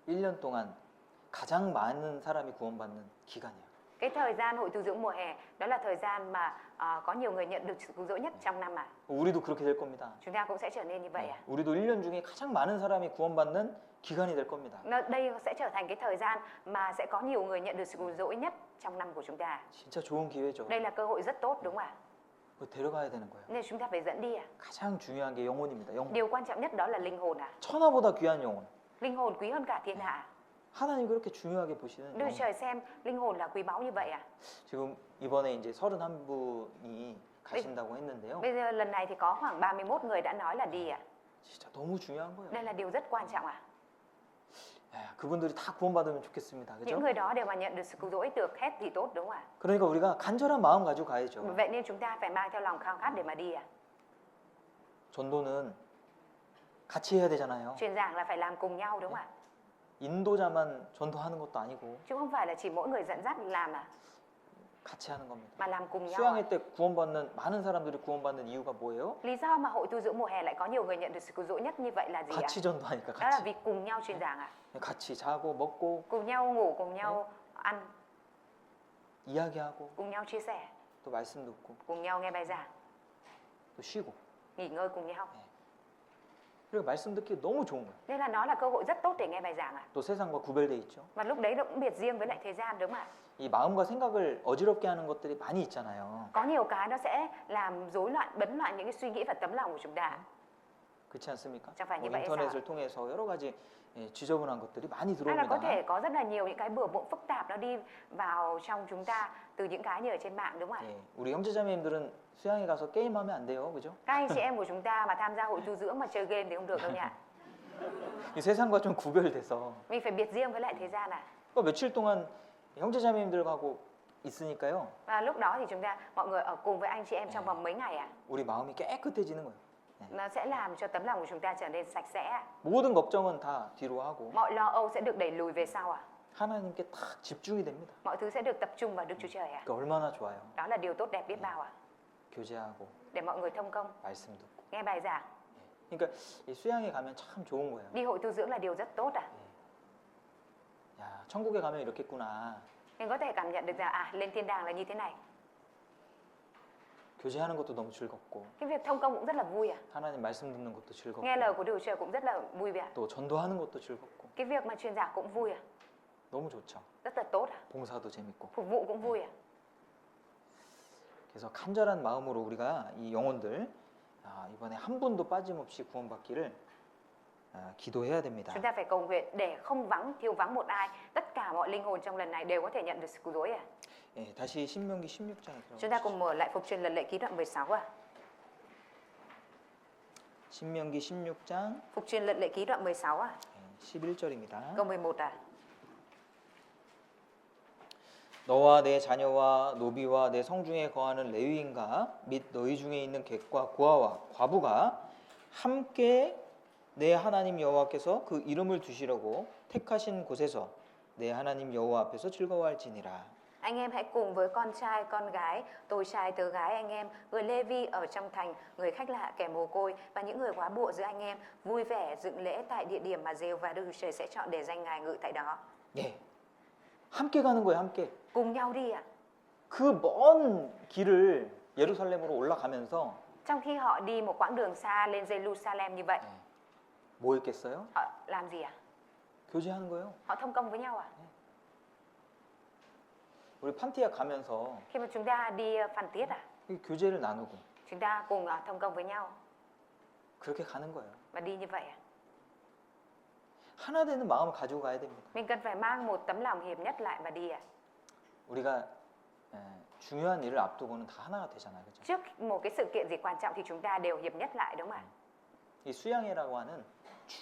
1년 동안 가장 많은 사람이 구원받는 기간이에요. Cái thời gian hội tu dưỡng mùa hè đó là thời gian mà có nhiều người nhận được sự cứu rỗi nhất trong năm à? 우리도 그렇게 될 겁니다. Chúng ta cũng sẽ trở nên như vậy à? 우리도 1년 중에 가장 많은 사람이 구원받는 기간이 될 겁니다. Đây sẽ trở thành cái thời gian mà sẽ có nhiều người nhận được sự cứu rỗi nhất trong năm của chúng ta. 진짜 좋은 기회죠. Đây là cơ hội rất tốt đúng không ạ? 그거 데려가야 되는 거예요. Nên chúng ta phải dẫn đi à? 가장 중요한 게 영혼입니다. 영혼. Điều quan trọng nhất đó là linh hồn à? 천하보다 귀한 영혼. Linh hồn quý hơn cả thiên hạ. 하나님 그렇게 중요하게 보시는 Đức 영혼. Trời xem linh hồn là quý báu như vậy à? 지금 이번에 이제 31분이 가신다고 했는데요. Bây giờ lần này thì có khoảng 31 người đã nói là đi à? 진짜 너무 중요한 거예요. Đây là điều rất quan trọng à? 야, 그분들이 다 구원받으면 좋겠습니다. 그죠? Những người đó đều mà nhận được sự cứu rỗi được hết thì tốt đúng không ạ? 그러니까 우리가 간절한 마음 가지고 가야죠. Vậy nên chúng ta phải mang theo lòng khao khát để mà đi à? 전도는 같이 해야 되잖아요. Truyền giảng là phải làm cùng nhau đúng không ạ? 인도자만 전도하는 것도 아니고 Chứ không phải là chỉ mỗi người dẫn dắt làm à? 같이 하는 겁니다. Mà làm cùng nhau à? 수양회 때 구원받는 많은 사람들이 구원받는 이유가 뭐예요? Lý do mà hội tu dưỡng mùa hè lại có nhiều người nhận được sự cứu rỗi nhất như vậy là gì ạ? 같이 전도하니까 Đó là 같이. vì cùng nhau truyền giảng ạ. 같이 자고 먹고 Cùng nhau ngủ, cùng nhau ăn, 이야기하고 cùng nhau chia sẻ, 또 말씀 듣고 cùng nhau nghe bài giảng, 또 쉬고. nghỉ ngơi cùng nhau. 그리고 말씀 듣기 너무 좋은 거예요. Nên là nó là cơ hội rất tốt để nghe bài giảng ạ. 또 세상과 구별돼 있죠. Và lúc đấy nó cũng biệt riêng với lại thế gian đúng không ạ? 이 마음과 생각을 어지럽게 하는 것들이 많이 있잖아요. Có nhiều cái nó sẽ làm rối loạn, bấn loạn những cái suy nghĩ và tấm lòng của chúng ta. 그렇지 않습니까? chẳng phải như 뭐 vậy sao? 인터넷을 통해서 여러 가지 지저분한 것들이 많이 Hay là có 들어옵니다. thể có rất là nhiều những cái bừa bộn phức tạp nó đi vào trong chúng ta từ những cái như ở trên mạng đúng không ạ? 예, 우리 형제자매님들은 수양에 가서 게임하면 안 돼요, 그죠? Các anh chị em của chúng ta mà tham gia hội tu dưỡng mà chơi game thì không được đâu nha. 이 세상과 좀 구별돼서 Mình phải biệt riêng với lại thế gian à. 또 며칠 동안 형제자매님들하고 있으니까요. Và lúc đó thì mọi người ở cùng với anh chị em trong vòng mấy ngày à. 우리 마음이 깨끗해지는 거예요. Nó sẽ làm cho tấm lòng của chúng ta trở nên sạch sẽ. 모든 걱정은 다 뒤로 하고 Mọi lo âu sẽ được đẩy lùi về sau à. 하나님께 딱 집중이 됩니다. Mọi thứ sẽ được tập trung vào Đức Chúa Trời à. 그러니까 얼마나 좋아요. Đó là điều tốt đẹp biết bao à. 교제하고 Để mọi người thông công, 말씀 듣고. nghe bài giảng. 그러니까 이 수양에 가면 참 좋은 거예요. Đi hội tu dưỡng là điều rất tốt à. 야, 천국에 가면 이렇겠구나. Mình có thể cảm nhận được rằng lên thiên đàng là như thế này. 교제하는 것도 너무 즐겁고 Cái việc thông công cũng rất là vui à. 하나님 말씀 듣는 것도 즐겁고 Nghe lời của Đức Chúa Trời cũng rất là vui vẻ. 또 전도하는 것도 즐겁고 Cái việc mà truyền giảng cũng vui à. 너무 좋죠. Rất là tốt à. 봉사도 재밌고. Phục vụ cũng vui à. 그래서 간절한 마음으로 우리가 이 영혼들 이번에 한 분도 빠짐없이 구원받기를 기도해야 됩니다. Chúng ta phải cầu nguyện để không thiếu vắng một ai. Tất cả mọi linh hồn trong lần này đều có thể nhận được sự cứu rỗi à. 예, 다시 신명기 16장에 Chúng ta 들어가시죠. cùng mở lại Phục truyền Luật Lệ Ký đoạn 16 à. 신명기 16장 Phục truyền Luật Lệ Ký đoạn 16 à. 11절입니다. Câu 11 à. 너와 내 자녀와 노비와 내 성중에 거하는 레위인과 및 너희 중에 있는 객과 고아와 과부가 함께 내 하나님 여호와께서 그 이름을 두시려고 택하신 곳에서 내 하나님 여호와 앞에서 즐거워할지니라. Anh em hãy cùng với con trai, con gái, tôi trai, tớ gái anh em, người Lê-vi ở trong thành, người khách lạ, kẻ mồ côi và những người quá bộ giữa anh em vui vẻ dựng lễ tại địa điểm mà Giê-hô-va Đức Chúa Trời sẽ chọn để danh Ngài ngự tại đó. 예, 함께 가는 거예요, 함께. Cùng nhau đi ạ. 그 먼 길을 예루살렘으로 올라가면서 Trong khi họ đi một quãng đường xa lên Jerusalem như vậy, 뭐 있겠어요? họ làm gì ạ? 교제하는 거예요. Họ thông công với nhau ạ. 우리 판티아 가면서 Khi mà chúng ta đi Phan Thiết 이 교제를 나누고 chúng ta cùng thông công với nhau 그렇게 가는 거예요. và đi như vậy ạ. 하나 되는 마음을 가지고 가야 됩니다. Mình cần phải mang một tấm lòng hiệp nhất lại và đi ạ. 우리가 중요한 일을 앞두고는 다 하나가 되잖아요, 그렇죠? Trước một cái sự kiện gì quan trọng thì chúng ta đều hiệp nhất lại đúng không ạ? 이 수양회라고 하는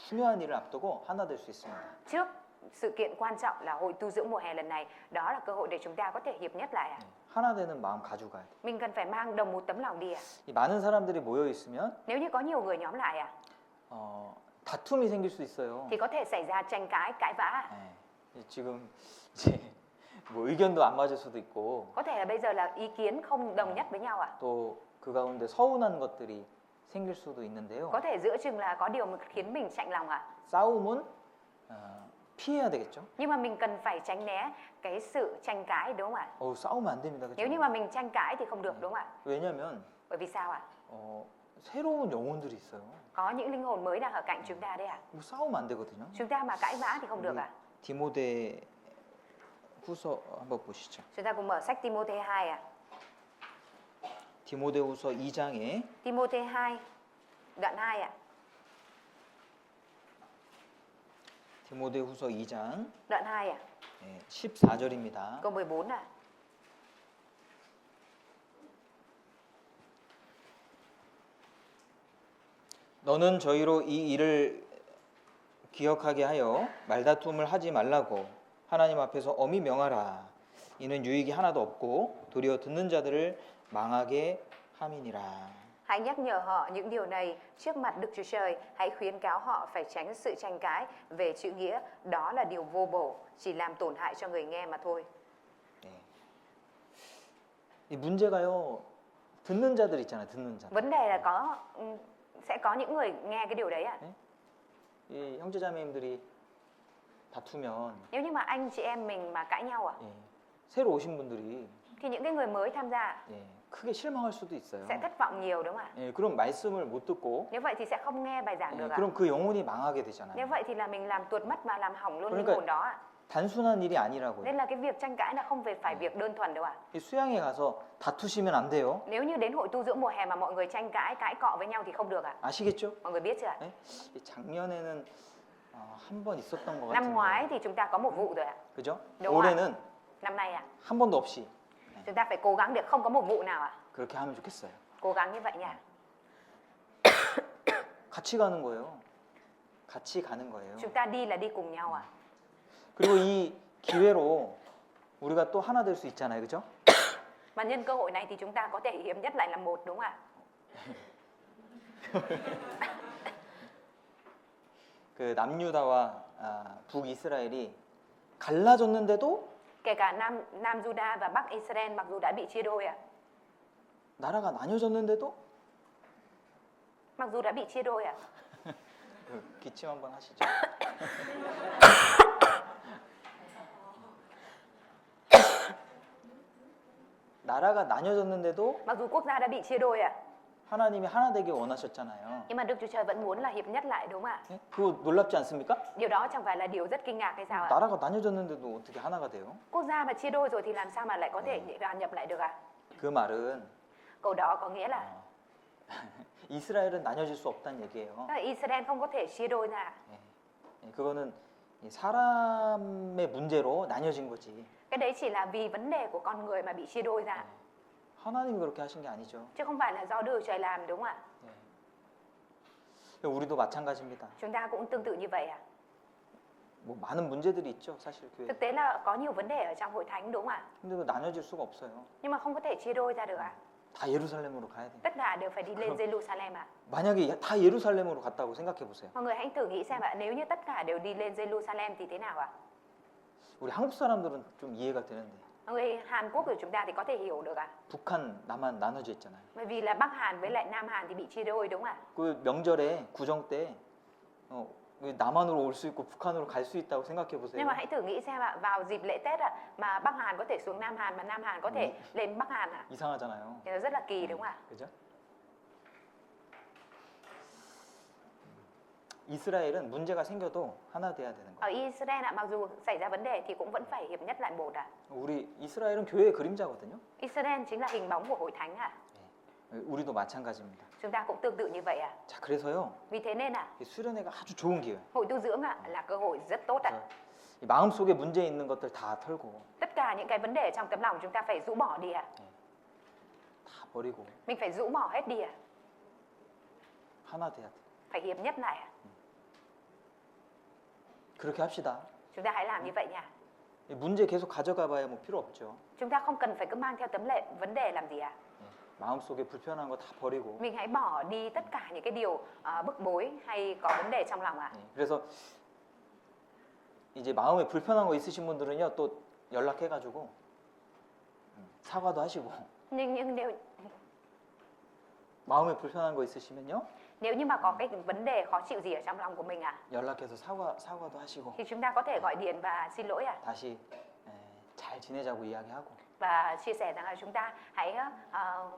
중요한 일을 앞두고 하나 될 수 있습니다. Trước sự kiện quan trọng là hội tu dưỡng mùa hè lần này, đó là cơ hội để chúng ta có thể hiệp nhất lại ạ. 하나 되는 마음 가지고 가야 돼. Mình cần phải mang đồng một tấm lòng đi ạ. 이 많은 사람들이 모여 있으면 Nếu như có nhiều người nhóm lại ạ, 다툼이 생길 수 있어요. thì có thể xảy ra tranh cãi vã. 지금 이제 뭐 의견도 안 맞을 수도 있고 Có thể là bây giờ là ý kiến không đồng nhất với nhau ạ. 또 그 가운데 서운한 것들이 생길 수도 있는데요. Có thể giữa chừng là có điều mà khiến mình chạnh lòng ạ. 싸움은 피해야 되겠죠. Nhưng mà mình cần phải tránh né cái sự tranh cãi đúng không ạ? 싸우면 안 됩니다, Nếu như 그렇죠? mà mình tranh cãi thì không được đúng không ạ? 왜냐하면 Bởi vì sao ạ? 새로운 영혼들이 있어요. Có những linh hồn mới đang ở cạnh chúng ta đấy ạ. 뭐 싸우면 안 되거든요. Chúng ta mà cãi vã thì không được ạ. 디모데 후서 한번 보시죠. Chúng ta cùng mở sách Timôthê 2 ạ. 디모데후서 2장에 Timôthê 2 đoạn 2 ạ. 디모데후서 2장 Đoạn 2 ạ. 14절입니다. Câu 14 ạ. 너는 저희로 이 일을 기억하게 하여 말다툼을 하지 말라고 하나님 앞에서 엄히 명하라. 이는 유익이 하나도 없고 도리어 듣는 자들을 망하게 함이니라. Hãy nhắc nhở họ những điều này trước mặt Đức Chúa Trời. Hãy khuyến cáo họ phải tránh sự tranh cãi về chữ nghĩa. Đó là điều vô bổ, chỉ làm tổn hại cho người nghe mà thôi. 이 문제가요. 듣는 자들 있잖아요. 듣는 자. Vấn đề là sẽ có những người nghe cái điều đấy ạ. 이 형제자매님들이 다투면 Nếu như mà anh chị em mình mà cãi nhau ạ, 새로 오신 분들이 thì những cái người mới tham gia 예, 크게 실망할 수도 있어요. sẽ thất vọng nhiều đúng không ạ? 예, 그럼 말씀을 못 듣고 Nếu vậy thì sẽ không nghe bài giảng 예, được ạ. 그럼 그 영혼이 망하게 Nếu 되잖아요. vậy thì là mình làm tuột mất và làm hỏng luôn linh 그러니까 hồn đó ạ. 단순한 일이 아니라고요. Nên là cái việc tranh cãi là không phải việc đơn thuần đâu ạ. 이 수양에 가서 다투시면 안 돼요. Nếu như đến hội tu dưỡng mùa hè mà mọi người tranh cãi, cãi cọ với nhau thì không được ạ. 아시겠죠? Mọi người biết chưa ạ? 예? 이 작년에는 한 번 있었던 것 Năm ngoái 같은데, thì chúng ta có một vụ rồi ạ. 그죠? Đúng rồi. 올해는 Năm nay ạ, 한 번도 없이 chúng ta phải cố gắng để không có một vụ nào ạ. 그렇게 하면 좋겠어요. Cố gắng như vậy nha. 같이 가는 거예요. 같이 가는 거예요. Chúng ta đi là đi cùng nhau ạ. 그리고 이 기회로 우리가 또 하나 될 수 있잖아요, 그죠? Và nhân cơ hội này thì chúng ta có thể hiếm nhất lại là một đúng không ạ? 그 남유다와 북이스라엘이 갈라졌는데도 Kể cả Nam Juda và Bắc Israel mặc dù đã bị chia đôi ạ. 나라가 나뉘어졌는데도 Mặc dù đã bị chia đôi ạ. 기침 한번 하시죠. 나라가 나뉘어졌는데도 Mặc dù quốc gia đã bị chia đôi ạ. 하나님이 하나 되길 원하셨잖아요. Nhưng mà Đức Chúa Trời vẫn muốn là hiệp nhất lại đúng không ạ? 예? 그거 놀랍지 않습니까? Điều đó chẳng phải là điều rất kinh ngạc hay sao ạ? 나라가 나뉘어졌는데도 어떻게 하나가 돼요? Quốc gia mà chia đôi rồi thì làm sao mà lại có thể hòa nhập lại được ạ? 그 말은 Câu đó có nghĩa là 이스라엘은 나뉘어질 수 없다는 얘기예요. Israel không có thể chia đôi ra. 예, 그거는 이 사람의 문제로 나뉘어진 거지. Cái đấy chỉ là vì vấn đề của con người mà bị chia đôi ra. 하나님이 그렇게 하신 게 아니죠. Chứ không phải là do Đức Chúa Trời làm đúng không ạ? 예. 우리도 마찬가지입니다. Chúng ta cũng tương tự như vậy ạ. 뭐 많은 문제들이 있죠, 사실 교회. Thực tế là có nhiều vấn đề ở trong hội thánh đúng không ạ? 근데 그 나뉘어질 수가 없어요. Nhưng mà không có thể chia đôi ra được ạ. 다 예루살렘으로 가야 돼. Tất cả đều phải đi lên Jerusalem ạ. 만약에 다 예루살렘으로 갔다고 생각해 보세요. Mọi người hãy thử nghĩ xem ạ, nếu như tất cả đều đi lên Jerusalem thì thế nào ạ? 우리 한국 사람들은 좀 이해가 되는데 Mọi người Hàn Quốc của chúng ta thì có thể hiểu được ạ. 북한, 남한 나눠져 있잖아요. Bởi vì là Bắc Hàn với lại Nam Hàn thì bị chia đôi đúng không ạ? 그 명절에 구정 때 남한으로 올 수 있고 북한으로 갈 수 있다고 생각해 보세요. Nhưng mà hãy thử nghĩ xem ạ, vào dịp lễ Tết ạ, mà Bắc Hàn có thể xuống Nam Hàn mà Nam Hàn có thể lên Bắc Hàn ạ. 이상하잖아요. Thì nó rất là kỳ đúng không ạ? 그죠? 이스라엘은 문제가 생겨도 하나 돼야 되는 Ở 거예요. Israel ạ, mặc dù xảy ra vấn đề thì cũng vẫn phải hiệp nhất lại một ạ. 우리 이스라엘은 교회의 그림자거든요. Israel chính là hình bóng của hội thánh ạ. 우리도 마찬가지입니다. Chúng ta cũng tương tự như vậy ạ. 자, 그래서요. Vì thế nên ạ, 이 수련회가 아주 좋은 기회. hội tu dưỡng ạ là cơ hội rất tốt ạ. 이 마음속에 문제 있는 것들 다 털고 Tất cả những cái vấn đề trong tấm lòng chúng ta phải rũ bỏ đi ạ. 다 버리고 Mình phải rũ bỏ hết đi ạ. 하나 돼야 돼. Phải hiệp nhất lại ạ. 그렇게 합시다. Chúng ta hãy làm như vậy nha. 이 문제 계속 가져가 봐야 뭐 필요 없죠. Chúng ta không cần phải cứ mang theo tấm lệ vấn đề làm gì ạ. 마음속에 불편한 거 다 버리고. Mình hãy bỏ đi tất cả những cái điều bức bối hay có vấn đề trong lòng ạ. 그래서 이제 마음에 불편한 거 있으신 분들은요 또 연락해가지고 사과도 하시고. Nhưng nếu 마음에 불편한 거 있으시면요 như mà có cái vấn đề khó chịu gì ở trong lòng của mình ạ, 연락해서 사과도 하시고 thì chúng ta có thể gọi điện và xin lỗi ạ. 다시 잘 지내자고 이야기하고. Và chia sẻ rằng là chúng ta hãy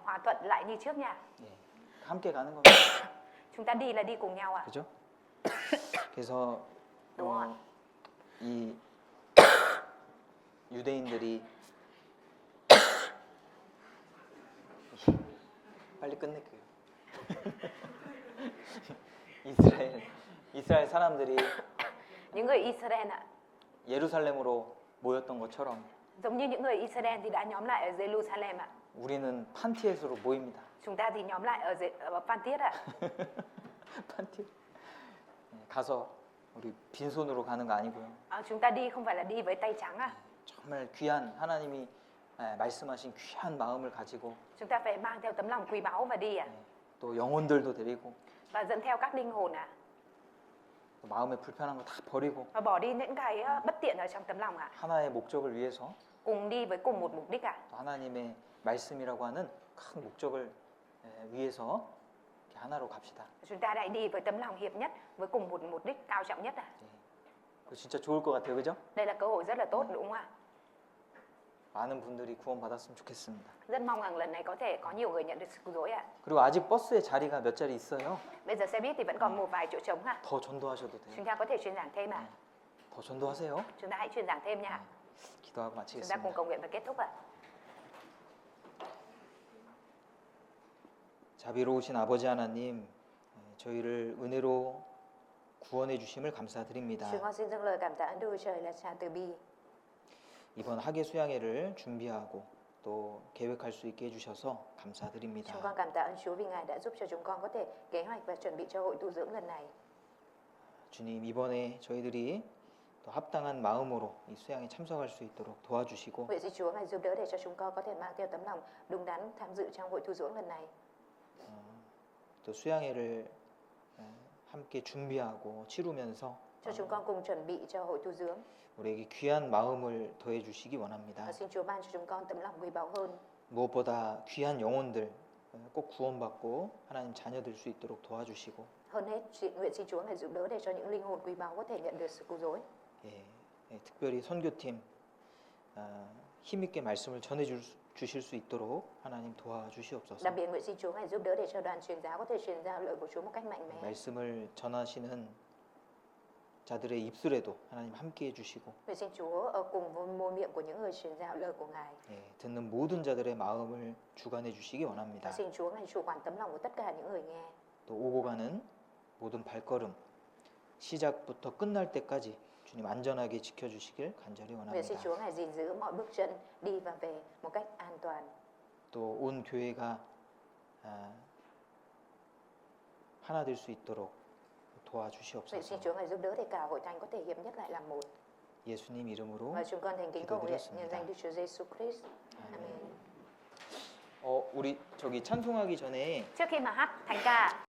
hòa thuận lại như trước nha. 예, 함께 가는 겁니다. Chúng ta đi là đi cùng nhau ạ. 그죠? 그래서 đúng rồi. 이 유대인들이 빨리 끝낼게요. 이스라엘 사람들이 Những người Israel ạ, 예루살렘으로 모였던 것처럼 giống như những người Israel thì đã nhóm lại ở Jerusalem ạ. 우리는 판티에스로 모입니다. Chúng ta thì nhóm lại ở Phan Thiết ạ. 판티 가서 우리 빈손으로 가는 거 아니고요. Chúng ta đi không phải là đi với tay trắng ạ. 정말 귀한 하나님이 말씀하신 귀한 마음을 가지고 Chúng ta phải mang theo tấm lòng quý báu và đi ạ. 또 영혼들도 데리고 Và dẫn theo các linh hồn ạ. 또 마음에 불편한 거 다 버리고 Và bỏ đi những cái bất tiện ở trong tấm lòng ạ. 하나의 목적을 위해서 Cùng đi với cùng một mục đích ạ. 또 하나님의 말씀이라고 하는 큰 목적을 위해서 이렇게 하나로 갑시다. Chúng ta đã đi với tấm lòng hiệp nhất, với cùng một mục đích cao trọng nhất ạ. 그거 진짜 좋을 것 같아요, 그죠? Đây là cơ hội rất là tốt đúng không ạ? 많은 분들이 구원받았으면 좋겠습니다. Rất mong rằng lần này có thể có nhiều người nhận được sự cứu rỗi ạ. 그리고 아직 버스에 자리가 몇 자리 있어요. Bây giờ xe buýt thì vẫn còn một vài chỗ trống ạ. 더 전도하셔도 돼요. Chúng ta có thể truyền giảng thêm ạ. 더 전도하세요. Chúng ta hãy truyền giảng thêm nha. 기도하고 Chúng ta cùng 마치겠습니다. cầu nguyện và kết thúc ạ. 자비로우신 아버지 하나님, 저희를 은혜로 구원해 주심을 감사드립니다. Chúng con xin dâng lời cảm tạ ơn Đức Trời là Cha từ bi. 이번 학예 수양회를 준비하고 또 계획할 수 있게 해주셔서 감사드립니다. Chúng con cảm tạ ơn Chúa vì Ngài đã giúp cho chúng con có thể kế hoạch và chuẩn bị cho hội tu dưỡng lần này. 주님, 이번에 저희들이 또 합당한 마음으로 이 수양에 참석할 수 있도록 도와주시고 Nguyện xin Chúa Ngài giúp đỡ để cho chúng con có thể mang theo tấm lòng đúng đắn tham dự trong hội tu dưỡng lần này. 또 수양회를 함께 준비하고 치르면서 Cho chúng con cùng chuẩn bị cho hội tu dưỡng. 우리에게 귀한 마음을 더해 주시기 원합니다. Và xin Chúa ban cho chúng con tấm lòng quý báu hơn. 무엇보다 귀한 영혼들 꼭 구원받고 하나님 자녀 될 수 있도록 도와주시고 Hơn hết, nguyện xin Chúa Ngài giúp đỡ để cho những linh hồn quý báu có thể nhận được sự cứu rỗi. 특별히 선교팀 힘있게 말씀을 전해 주실 수 있도록 하나님 도와주시옵소서. Đặc biệt nguyện xin Chúa Ngài giúp đỡ để cho đoàn truyền giáo có thể truyền giao lời của Chúa một cách mạnh mẽ. 말씀을 전하시는 자들의 입술에도 하나님 함께 해주시고 Nguyện xin Chúa ở cùng với môi miệng của những người truyền giao lời của Ngài. 듣는 모든 자들의 마음을 주관해 주시기 Và 원합니다. xin Chúa Ngài chủ quản tấm lòng của tất cả những người nghe. 또 오고 가는 모든 발걸음 시작부터 끝날 때까지 주님 안전하게 지켜주시길 간절히 Nguyện xin 원합니다. Chúa Ngài gìn giữ mọi bước chân đi và về một cách an toàn. 또 온 교회가 하나 될 수 있도록 Nguyện xin 도와주시옵소서. Chúa Ngài giúp đỡ để cả hội thánh có thể hiệp nhất lại làm một. 예수님 이름으로 Và chúng con thành kính cầu nguyện nhân 기도드렸습니다. danh Đức Chúa Giêsu Christ. Amen. 우리 저기 찬송하기 전에 Trước khi mà hát thánh ca